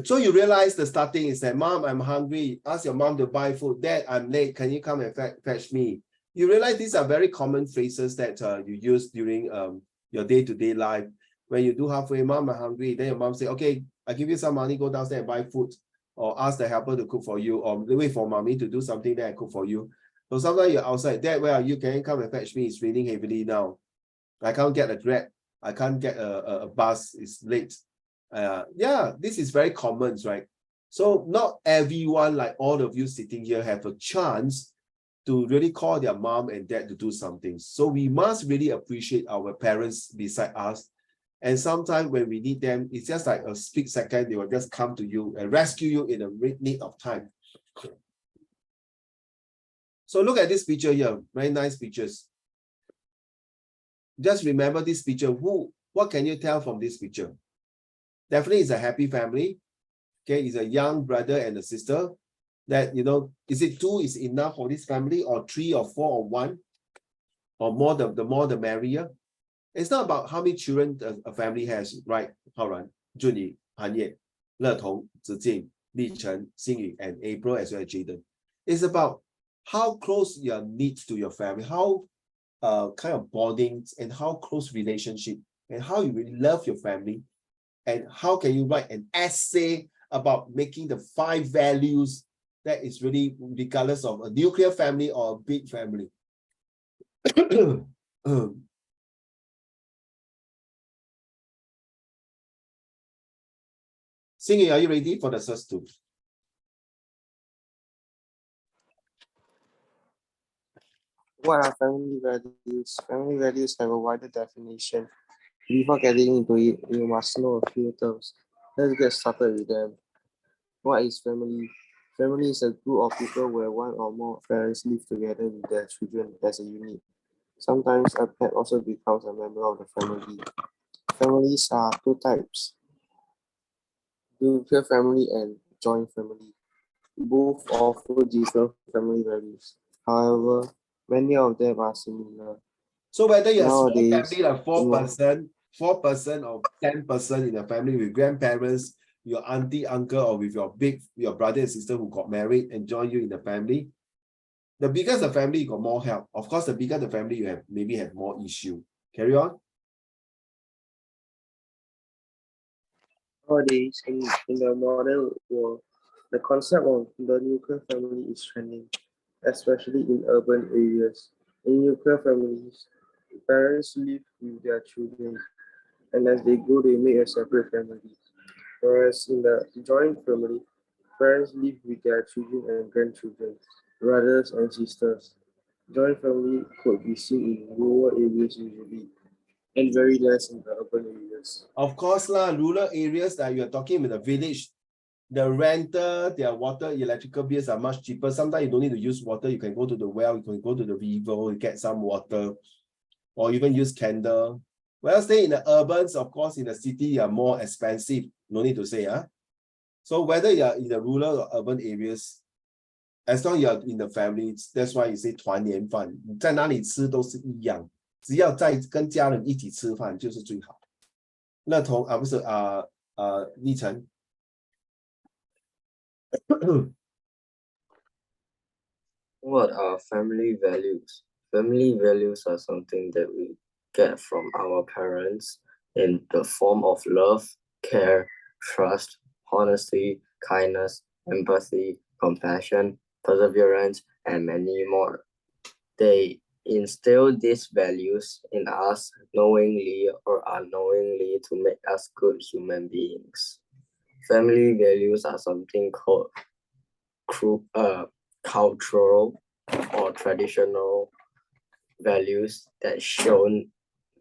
So you realize the starting is that, Mom, I'm hungry. Ask your mom to buy food. Dad, I'm late. Can you come and fetch me? You realize these are very common phrases that you use during your day-to-day life. When you do halfway, Mom, I'm hungry. Then your mom say, okay, I give you some money, go downstairs and buy food. Or ask the helper to cook for you. Or wait for mommy to do something that I cook for you. So sometimes you're outside. Dad, where are you? Can you come and fetch me? It's raining heavily now. I can't get a Grab. I can't get a bus. It's late. Yeah, this is very common, right? So not everyone, like all of you sitting here, have a chance to really call their mom and dad to do something. So we must really appreciate our parents beside us. And sometimes when we need them, it's just like a split second, they will just come to you and rescue you in a need of time. So look at this picture here, very nice pictures. Just remember this picture. What can you tell from this picture? Definitely it's a happy family. Okay, it's a young brother and a sister. That, you know, is it 2 is enough for this family, or 3 or 4 or 1? Or more, the more the merrier. It's not about how many children a family has, right? Haoran, Junyi, Hanye, Letong, Zijing, Li Chen, Xingyu, and April, as well as Jaden. It's about how close your needs to your family, how kind of bondings, and how close relationship, and how you really love your family, and how can you write an essay about making the 5 values that is really regardless of a nuclear family or a big family. Singing, are you ready for the first 2? What are family values? Family values have a wider definition. Before getting into it, you must know a few terms. Let's get started with them. What is family? Family is a group of people where one or more parents live together with their children as a unit. Sometimes a pet also becomes a member of the family. Families are 2 types: nuclear family and joint family. Both offer different family values. However, many of them are similar. So whether you're a small Nowadays, family like 4 person or 10 person in a family with grandparents, your auntie, uncle, or with your brother and sister who got married and join you in the family, the bigger the family, you got more help. Of course, the bigger the family, you maybe have more issue. Carry on. Nowadays, in the modern world, the concept of the nuclear family is trending, especially in urban areas. In nuclear families, parents live with their children, and as they grow, they make a separate family. Whereas in the joint family, parents live with their children and grandchildren, brothers and sisters. Joint family could be seen in rural areas usually, and very less in the urban areas. Of course, rural areas that you're talking in the village, the rental, their water, electrical bills are much cheaper. Sometimes you don't need to use water. You can go to the well, you can go to the river, you get some water, or even use candle. Well, stay in the urbans, of course, in the city, you are more expensive. No need to say, huh? So whether you're in the rural or urban areas, as long as you're in the family, that's why you say 团年饭，你在哪里吃都是一样，只要在跟家人一起吃饭就是最好。乐同不是立成。What are family values? Family values are something that we get from our parents in the form of love, care, trust, honesty, kindness, empathy, compassion, perseverance, and many more. They instill these values in us knowingly or unknowingly to make us good human beings. Family values are something called cultural or traditional values that show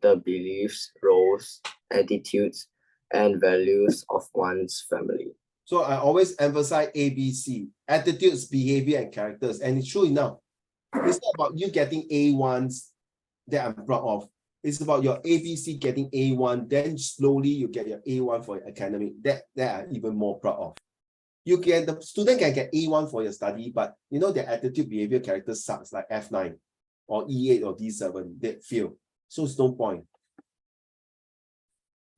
the beliefs, roles, attitudes, and values of one's family. So I always emphasize ABC, attitudes, behavior, and characters. And it's true enough. It's not about you getting A1s that I'm proud of. It's about your ABC getting A1, then slowly you get your A1 for your academic. That I'm even more proud of. The student can get A1 for your study, but you know their attitude, behavior, character sucks like F9 or E8 or D7, they fail. So it's no point.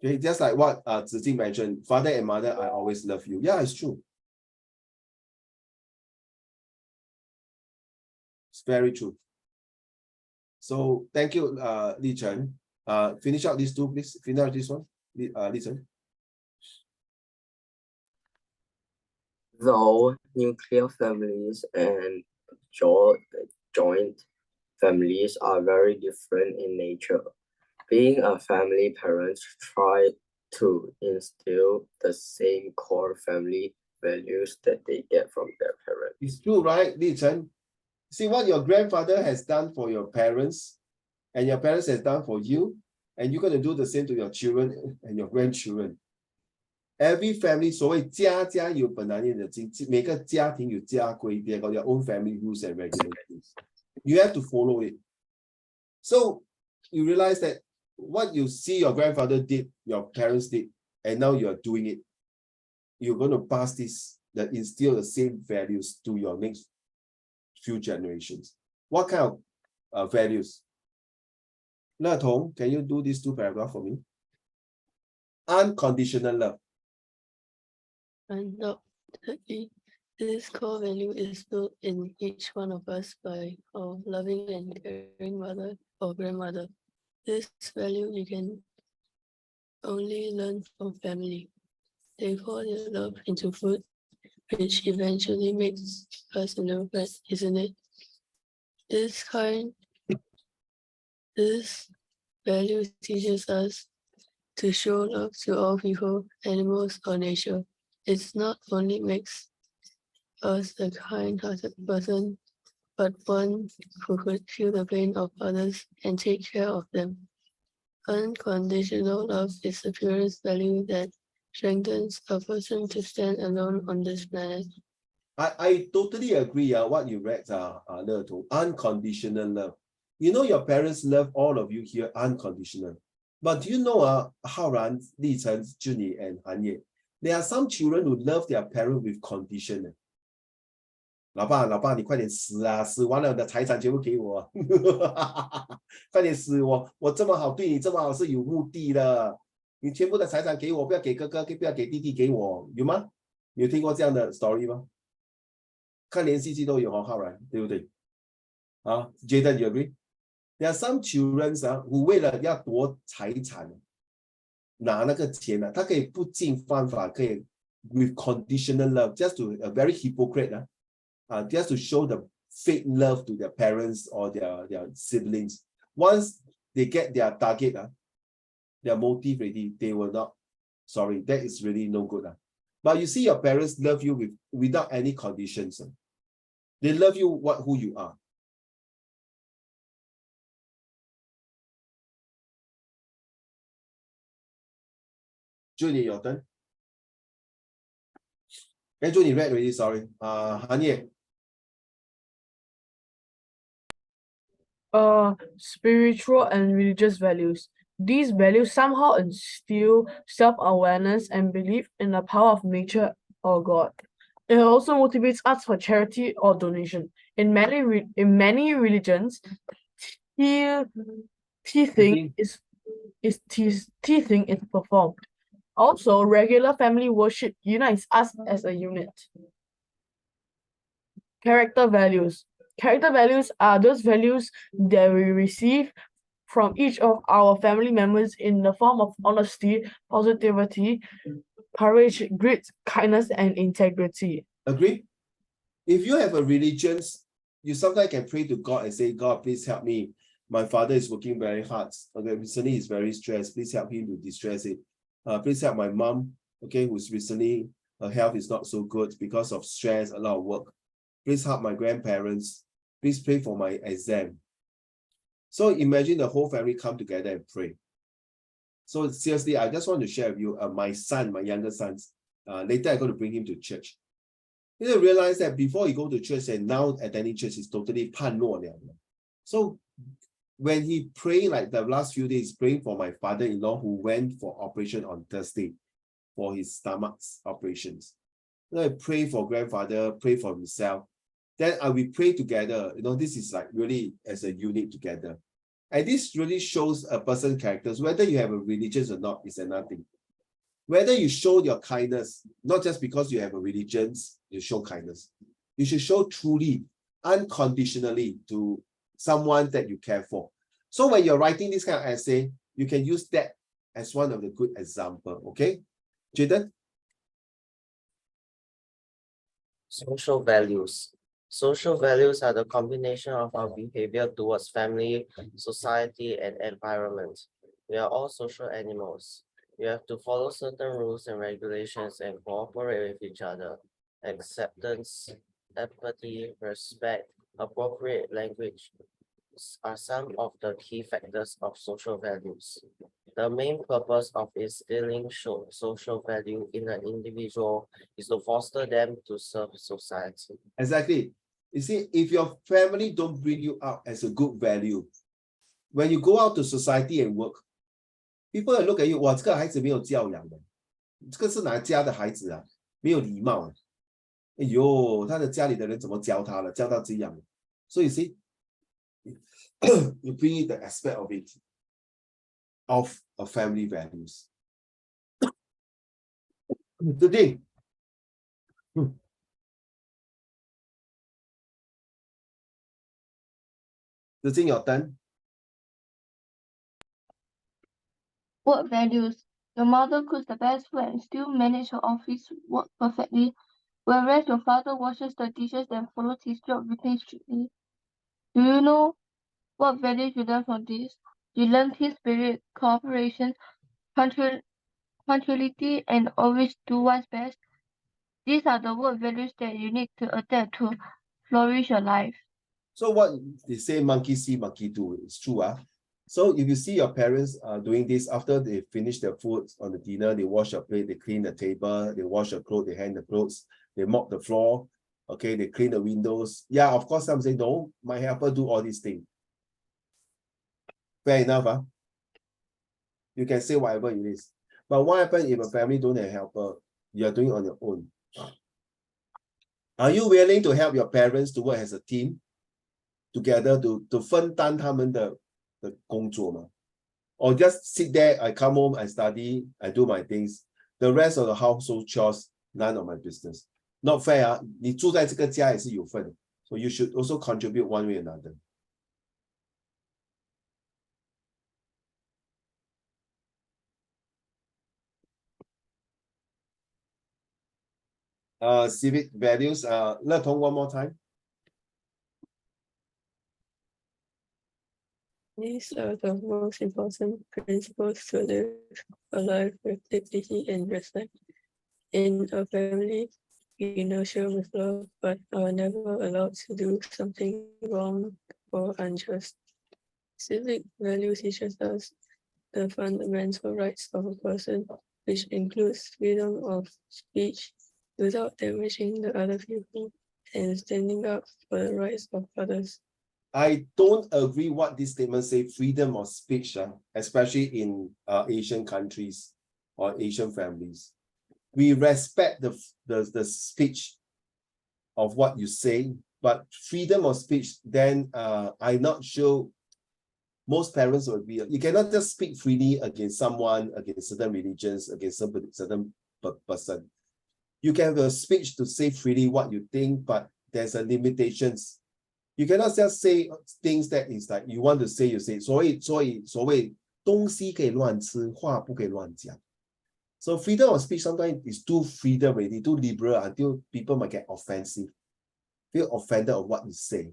Okay, just like what Zijing mentioned, father and mother, I always love you. Yeah, it's true. It's very true. So thank you, Li Chen. Finish out these two, please. Finish out this one, Li Chen. Though nuclear families and joint families are very different in nature, being a family parent try to instill the same core family values that they get from their parents. It's true, right, Li Chen? See what your grandfather has done for your parents, and your parents has done for you, and you're going to do the same to your children and your grandchildren. Every family, 所谓家家有本难念的经，每个家庭有家规, they got their own family rules and regulations. You have to follow it. So you realize that what you see your grandfather did, your parents did, and now you're doing it. You're going to pass this, that instill the same values to your next few generations. What kind of values? Le Tong, can you do these two paragraphs for me? Unconditional love. Undoubtedly, this core value is built in each one of us by our loving and caring mother or grandmother. This value you can only learn from family. They pour their love into food, which eventually makes us know that, isn't it? This value teaches us to show love to all people, animals, or nature. It's not only makes us a kind-hearted person, but one who could feel the pain of others and take care of them. Unconditional love is the purest value that strengthens a person to stand alone on this planet. I totally agree. What you read, Le Tong, unconditional love. You know your parents love all of you here unconditional. But do you know Hao Ran, Li Chen, Junyi, and Han Ye? There are some children who love their parent with condition. 老爸，你快点死啊！死完了，你的财产全部给我，快点死！我这么好对你这么好是有目的的，你全部的财产给我，不要给哥哥，不要给弟弟，给我，有吗？你有听过这样的 story 吗？看连续剧都有浩然，对不对？啊 ，Jaden, you agree? There are some children who 为了要夺财产，拿那个钱他可以不尽犯法，可以 with conditional love, just to a very hypocrite just to show the fake love to their parents or their siblings. Once they get their target, their motive ready, they will not. Sorry, that is really no good. But you see, your parents love you without any conditions. They love you who you are. Julie, your turn. Hey, Julie, read already, sorry. Han Ye. Spiritual and religious values. These values somehow instill self-awareness and belief in the power of nature or God. It also motivates us for charity or donation. In many religions, teething is performed. Also, regular family worship unites us as a unit. Character values. Character values are those values that we receive from each of our family members in the form of honesty, positivity, courage, grit, kindness, and integrity. Agree? If you have a religion, you sometimes can pray to God and say, God, please help me. My father is working very hard. Okay, recently he's very stressed. Please help him to distress it. Please help my mom, okay, who's recently, her health is not so good because of stress, a lot of work. Please help my grandparents. Please pray for my exam. So imagine the whole family come together and pray. So seriously, I just want to share with you, my son, my younger sons, later I'm going to bring him to church. You need to realize that before you go to church and now attending church is totally 判若两人. So when he prayed, like the last few days, praying for my father-in-law who went for operation on Thursday for his stomach's operations. You know, I pray for grandfather, pray for himself. Then we pray together. You know, this is like really as a unit together. And this really shows a person's characters, whether you have a religion or not is another thing. Whether you show your kindness, not just because you have a religion, you show kindness. You should show truly, unconditionally to someone that you care for. So when you're writing this kind of essay, you can use that as one of the good example, okay? Jaden? Social values. Social values are the combination of our behavior towards family, society, and environment. We are all social animals. We have to follow certain rules and regulations and cooperate with each other. Acceptance, empathy, respect, appropriate language are some of the key factors of social values. The main purpose of instilling social value in an individual is to foster them to serve society. Exactly. You see, if your family don't bring you up as a good value, when you go out to society and work, people will look at you, 哇，这个孩子没有教养的，这个是哪家的孩子啊？没有礼貌啊！哎呦，他的家里的人怎么教他了？教到这样。So you see, you bring in the aspect of it, of family values. Today, the thing your turn. What values? Your mother cooks the best food and still manage her office work perfectly, whereas your father washes the dishes and follows his job routine strictly. Do you know what values you learn from this? You learn team spirit, cooperation, punctuality, and always do what's best. These are the work values that you need to adapt to flourish your life. So what they say, monkey see, monkey do. It's true. So if you see your parents doing this after they finish their food on the dinner, they wash your plate, they clean the table, they wash your clothes, they hang the clothes, they mop the floor, okay, they clean the windows. Yeah, of course, some say, no, my helper do all these things. Fair enough. You can say whatever it is. But what happens if a family don't have a helper? You're doing it on your own. Are you willing to help your parents to work as a team together to 分担他们的工作吗? Or just sit there, I come home, I study, I do my things. The rest of the household chores, none of my business. Not fair. 你住在这个家也是有份. So you should also contribute one way or another. Civic values. Let's talk one more time. These are the most important principles to live a life with dignity and respect. In a family, we nurture with love, but are never allowed to do something wrong or unjust. Civic values teaches us the fundamental rights of a person, which includes freedom of speech without damaging the other people and standing up for the rights of others. I don't agree what this statement say, freedom of speech, especially in Asian countries or Asian families. We respect the speech of what you say, but freedom of speech, then I'm not sure most parents will agree. You cannot just speak freely against someone, against certain religions, against certain person. You can have a speech to say freely what you think, but there's a limitations. You cannot just say things that is like you want to say, you say. 所谓东西可以乱吃，话不可以乱讲。So freedom of speech sometimes is too freedom already, too liberal until people might get offensive, feel offended of what you say.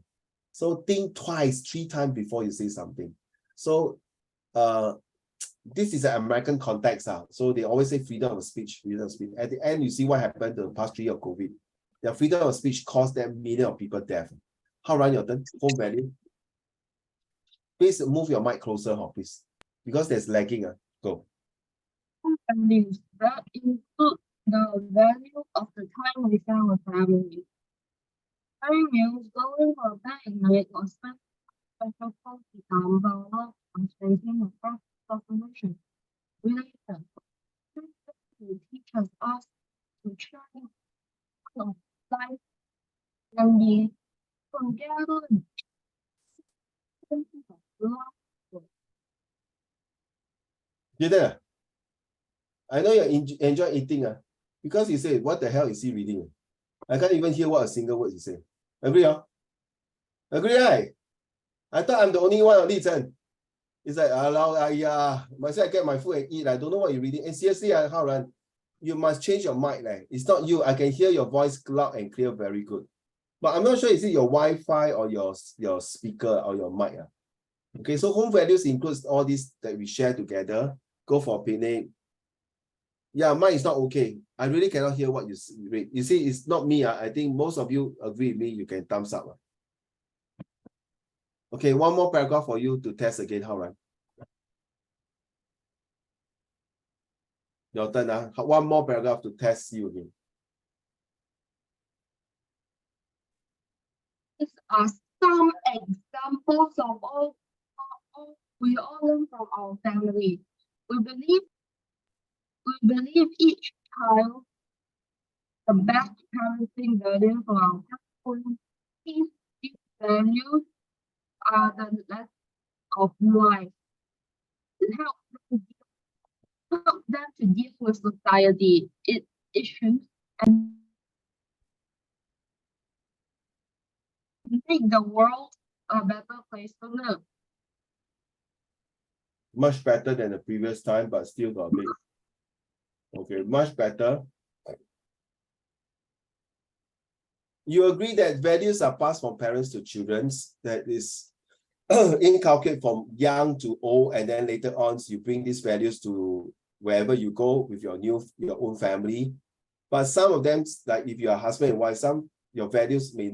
So think twice, 3 times before you say something. So this is an American context. So they always say freedom of speech, freedom of speech. At the end, you see what happened the past 3 years of COVID. The freedom of speech caused them millions of people death. How run your turn? Home value. Please move your mic closer, please. Because there's lagging. Go. Values that include the value of the time we spend with family. Sharing meals, going for a bite at night, or spending special quality time with our loved ones maintain a process of relation. This teaches us to cherish of life and be together in sense of love. Jada, I know you enjoy eating, because you say, what the hell is he reading? I can't even hear what a single word you say. Agree, Agree, right? I thought I'm the only one, Li Chen. It's like, must I get my food and eat? I don't know what you're reading. And seriously, Haran, you must change your mic. It's not you. I can hear your voice loud and clear, very good. But I'm not sure, is it your Wi-Fi or your speaker or your mic? Okay, so home values includes all these that we share together. Go for a picnic. Yeah, mine is not okay. I really cannot hear what you read. You see, it's not me. I think most of you agree with me. You can thumbs up. Okay, one more paragraph for you to test again, Haran. Your turn. One more paragraph to test you again. These are some examples of all we all learn from our family. We believe each child the best parenting value for our household. These values are the lesson of life. Help them to deal with society, its issues, and make the world a better place to live. Much better than the previous time, but still got a bit. Okay, much better. You agree that values are passed from parents to children, that is inculcated from young to old, and then later on you bring these values to wherever you go with your own family. But some of them, like if you're a husband and wife, your values may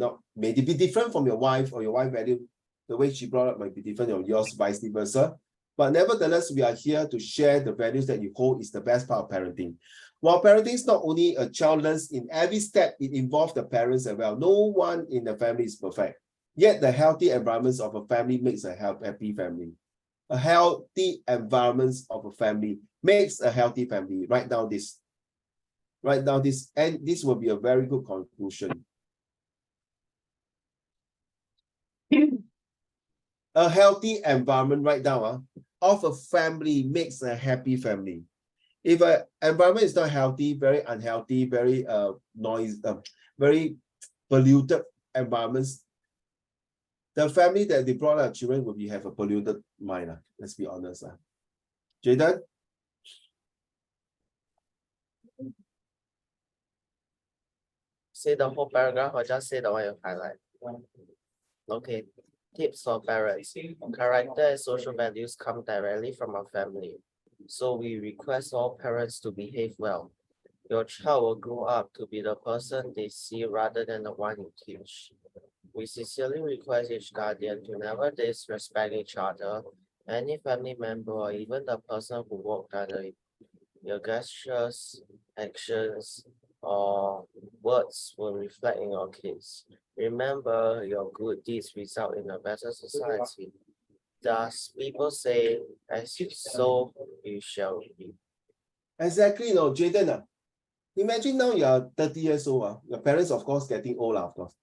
be different from your wife, or your wife value, the way she brought up might be different from yours, vice versa. But nevertheless, we are here to share the values that you hold is the best part of parenting. While parenting is not only a child learns in every step, it involves the parents as well. No one in the family is perfect. Yet the healthy environments of a family makes a happy family. A healthy environment of a family makes a healthy family. Write down this. Write down this, and this will be a very good conclusion. A healthy environment, write down, of a family makes a happy family. If an environment is not healthy, very unhealthy, very very polluted environments, the family that they brought up children will have a polluted mind. Let's be honest. Jaden? Say the whole paragraph or just say the one you highlight? Okay. Tips for parents. Character and social values come directly from our family. So we request all parents to behave well. Your child will grow up to be the person they see rather than the one you teach. We sincerely request each guardian to never disrespect each other, any family member, or even the person who walked under your gestures, actions, or words will reflect in your kids. Remember, your good deeds result in a better society. Thus, people say, as you sow, you shall reap. Exactly, Jaden. Imagine now you are 30 years old. Your parents, of course, getting old, of course.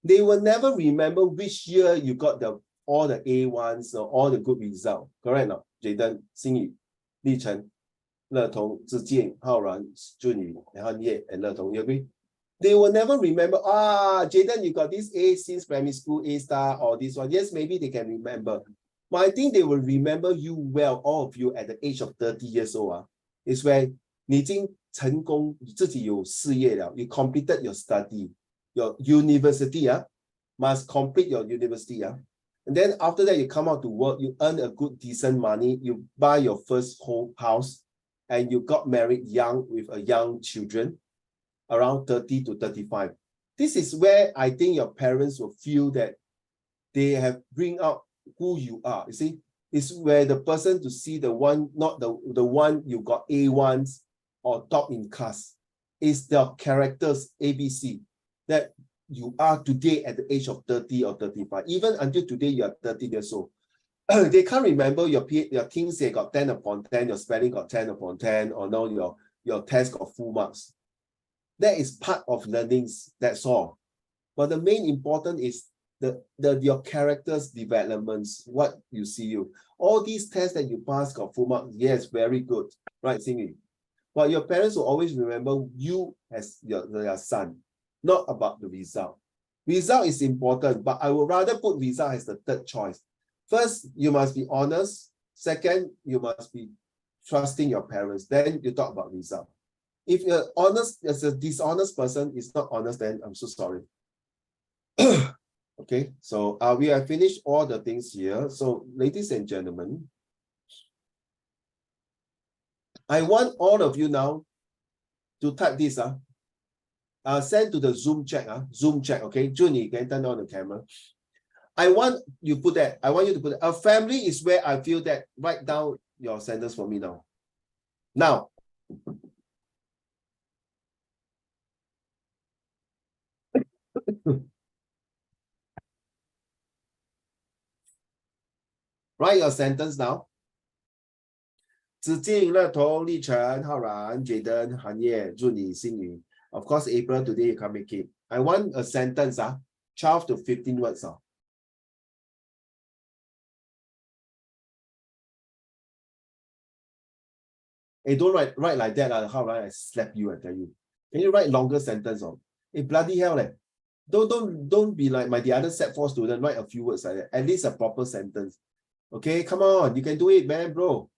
They will never remember which year you got all the A1s or all the good results. Correct now, Jaden, Xingyu, Li Chen, Le Tong, Zijian, Haoran, Junyu, Han Ye, and Le Tong. You agree? They will never remember, Jaden, you got this A since primary school, A star, or this one. Yes, maybe they can remember. But I think they will remember you well, all of you, at the age of 30 years old. It's when 你已经成功，自己有事业了, you completed your study, your university, must complete your university. And then after that, you come out to work, you earn a good, decent money, you buy your first whole house, and you got married young with a young children, around 30 to 35. This is where I think your parents will feel that they have bring out who you are. You see, it's where the person to see the one, not the one you got A1s or top in class. is the characters ABC that you are today at the age of 30 or 35. Even until today, you are 30 years old. They can't remember your things they got 10 upon 10, your spelling got 10 upon 10, or no, your test got full marks. That is part of learnings, that's all. But the main important is your character's developments, what you see you. All these tests that you pass got full marks, yes, very good, right, Xingyu? But your parents will always remember you as your son, not about the result. Result is important, but I would rather put result as the third choice. First, you must be honest. Second, you must be trusting your parents. Then you talk about result. If you're honest, as a dishonest person is not honest, then I'm so sorry. Okay, so we have finished all the things here. So, ladies and gentlemen, I want all of you now to type this. Send to the Zoom chat. Zoom chat, okay? Junie, can you turn on the camera? I want you to put that. A family is where I feel that. Write down your sentence for me now. Now. Write your sentence now. 子敬、乐彤、立成、浩然、Jaden、韩烨、祝你、心宇. Of course, April, today you can't make it. I want a sentence, 12 to 15 words. Hey, don't write like that. How I slap you, I tell you. Can you write longer sentence? Hey, bloody hell. Don't be like the other Sec4 student, write a few words like that. At least a proper sentence. Okay, come on, you can do it, man, bro.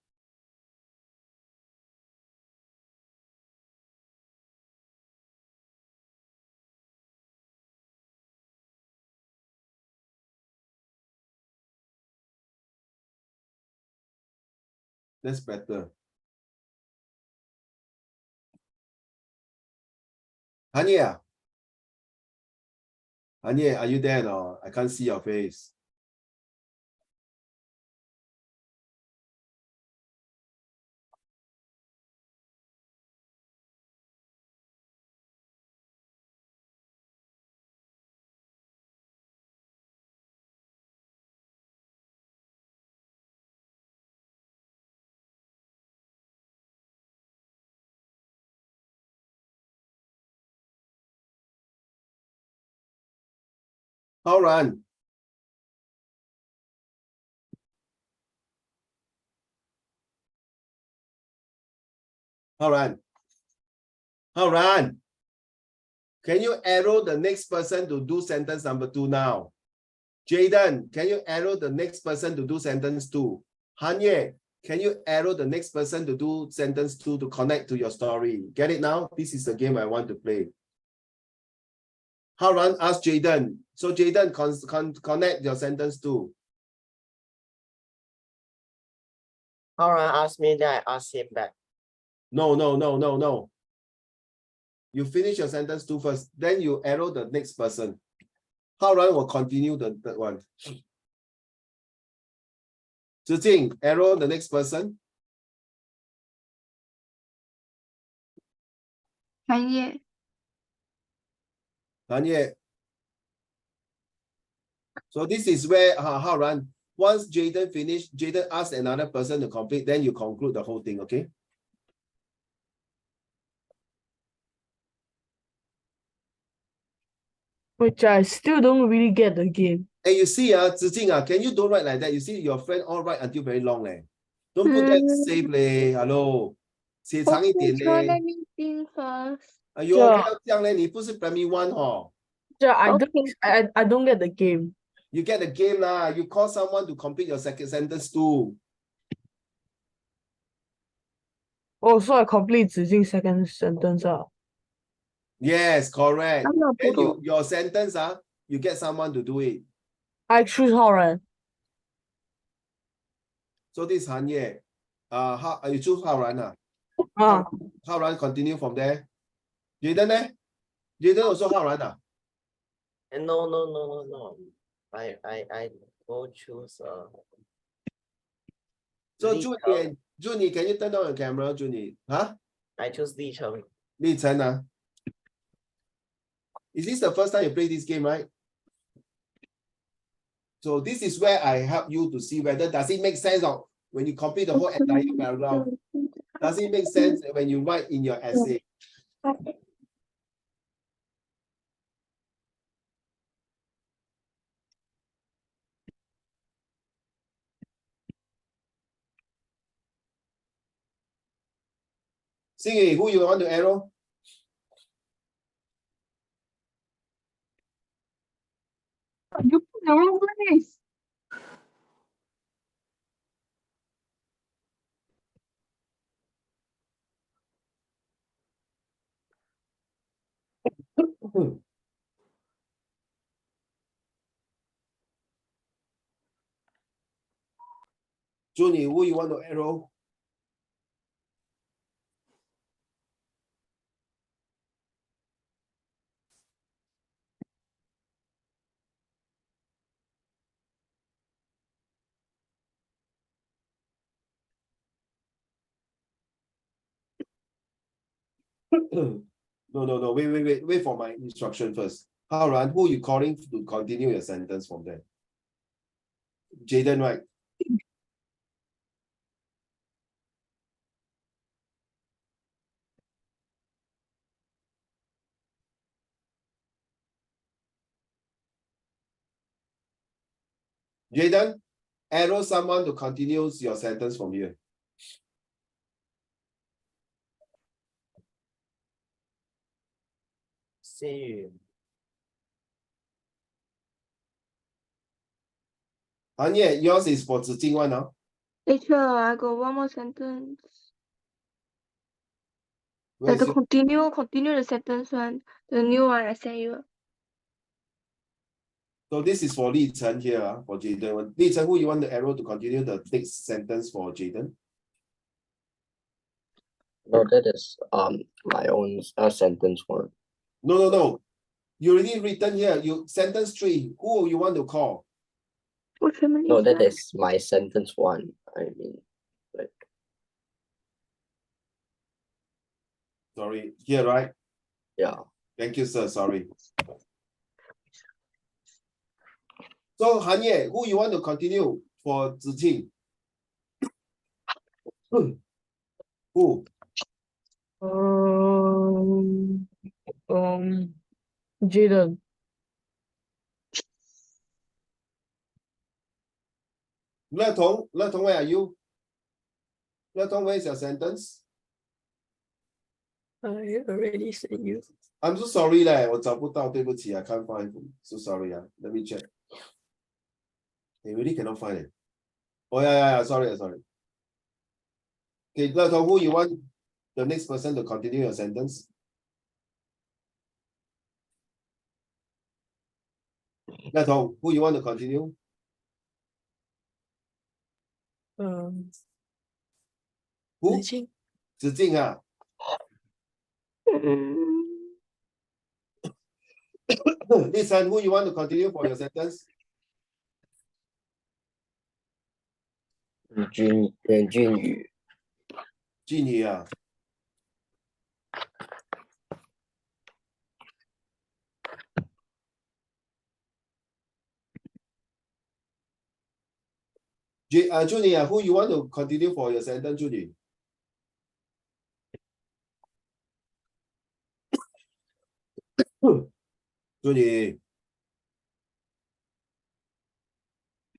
That's better. Hania. Hania, are you there? No, I can't see your face. How run? How run? How run? Can you arrow the next person to do sentence number 2 now? Jaden, can you arrow the next person to do sentence 2? Hanye, can you arrow the next person to do sentence 2 to connect to your story? Get it now? This is the game I want to play. Haran ask Jaden. So Jaden, connect your sentence 2. Haran asked me, then I asked him back. No. You finish your sentence 2 first, then you arrow the next person. Haran will continue the third one. Zijing, arrow the next person. Hanye. Hanye. So this is where Haran, once Jaden finished, Jaden asks another person to complete, then you conclude the whole thing, okay? Which I still don't really get the game. Hey, you see, Zijing, can you don't write like that? You see, your friend all write until very long. Don't put that safe, hello. 写长一点 Okay, let me think first. 哎呦，不要这样嘞，你不是 Primary 1 哦。I don't get the game. You get the game lah. You call someone to complete your second sentence too. Oh, so I complete Zijing's second sentence. Yes, correct. Then your sentence, you get someone to do it. I choose Haoran. So this is Hanye. You choose Haoran. Haoran continue from there. Jaden, Jaden also Haoran. No. I go choose So Junie, can you turn on your camera, Junie? Huh? I choose Li Cheng. Li Chen, is this the first time you play this game, right? So this is where I help you to see whether does it make sense of when you complete the whole entire paragraph. Does it make sense when you write in your essay? Xingyi, who you want to arrow? You put the wrong place. Junie, who you want to arrow? No. Wait for my instruction first. Haoran, who you calling to continue your sentence from there? Jaden, right? Jaden, arrow someone to continue your sentence from here. See you. Hanye, yours is for Zijing one now. Teacher, I got one more sentence. Where Like is the your, continue the sentence one. The new one I sent you. so this is for Li Chen here, for Jaden. Li Chen, who you want the arrow to continue the next sentence for Jaden? No, that is my own sentence one. No. You already written here. You sentence 3. Who you want to call? What family No, is that that? is my sentence one. I mean, like, Sorry, here, right? yeah. Thank you, sir. Sorry. So Hanye, who you want to continue for Zijing? Who? Jaden. Le Tong, where are you? Le Tong, where is your sentence? I already sent you. I'm so sorry 我找不到，对不起 I can't find. So sorry Let me check. I really cannot find it. Oh yeah. Sorry. Okay, Le Tong, who you want the next person to continue your sentence? Le Tong, who you want to continue? Who? Zijing. Zijing. Listen, who you want to continue for your sentence? Junyu. Jinyu. Junie, who you want to continue for your sentence, Junie? Junie.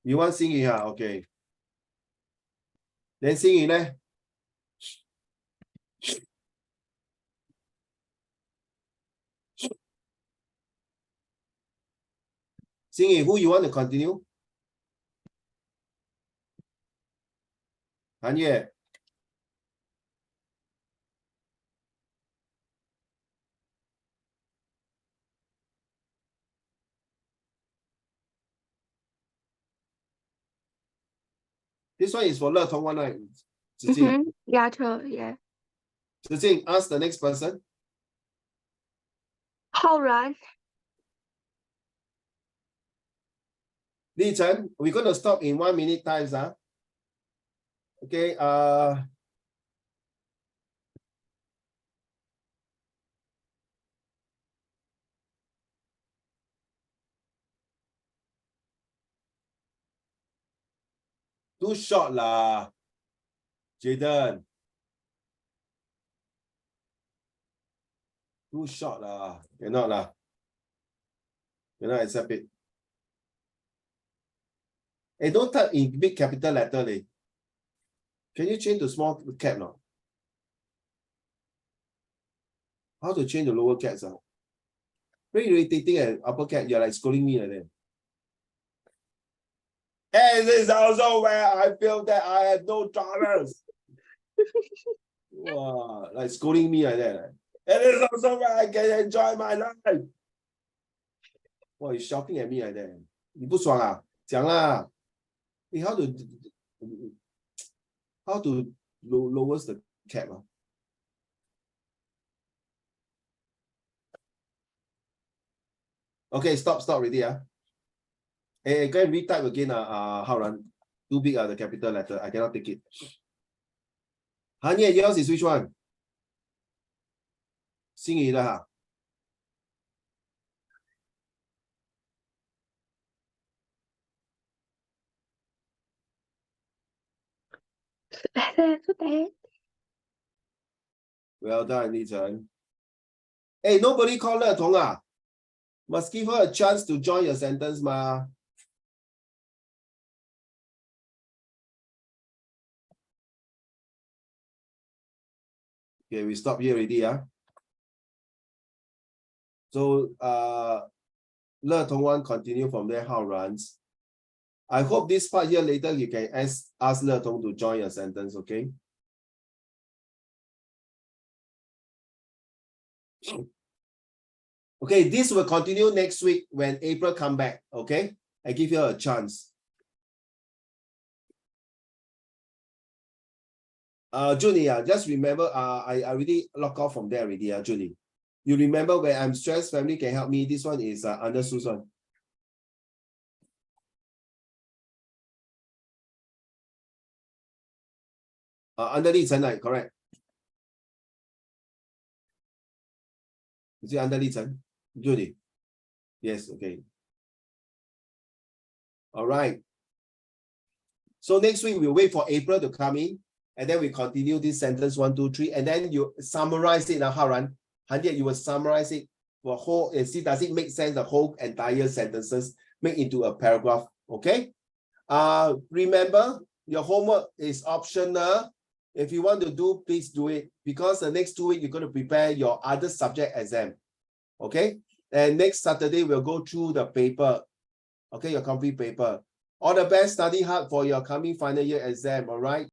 You want Xingyi, okay. Then Xingyi, ne? Xingyi, who you want to continue? Hanye. This one is for Le Tong one, right? Zijing. Yeah, yeah. Zijing, ask the next person. Haoran. Li Chen, we're going to stop in 1 minute times. Okay, Too short lah. Jaden. Too short lah. Cannot lah. Cannot accept it. Hey, don't type in big capital letter, leh. Can you change to small cap now? How to change the lower caps? Very irritating and upper cap. You're like scolding me like that. And this is also where I feel that I have no tolerance. Wow, like scolding me like that. And this is also where I can enjoy my life. Wow, you're shouting at me like that. 你不爽啊？讲啦。Hey, how to lower the cap? Okay, stop already. Hey, go and retype again. How run? Too big the capital letter. I cannot take it. Hanya, yours is which one? Xingyi的哈。Well done, Li Chen. Hey, nobody call Le Tong ah. Must give her a chance to join your sentence, ma. Okay, we stop here already, So Le Tong Wan continue from there how runs. I hope this part here later you can ask Le Tong to join your sentence, okay? Okay, this will continue next week when April come back, okay? I give you a chance. Julie, just remember, I already log off from there already, Julie. You remember when I'm stressed, family can help me. This one is under Susan. Under Li Chen, right? Correct. Is it under Li Chen? Julie? Yes, okay. All right. So next week, we'll wait for April to come in, and then we continue this sentence 1, 2, 3, and then you summarize it now, Haran. Handia, you will summarize it for whole and see does it make sense, the whole entire sentences make into a paragraph, okay? Remember, your homework is optional. If you want to do, please do it, because the next 2 weeks, you're going to prepare your other subject exam, okay? And next Saturday, we'll go through the paper, okay, your complete paper. All the best, study hard for your coming final year exam, all right?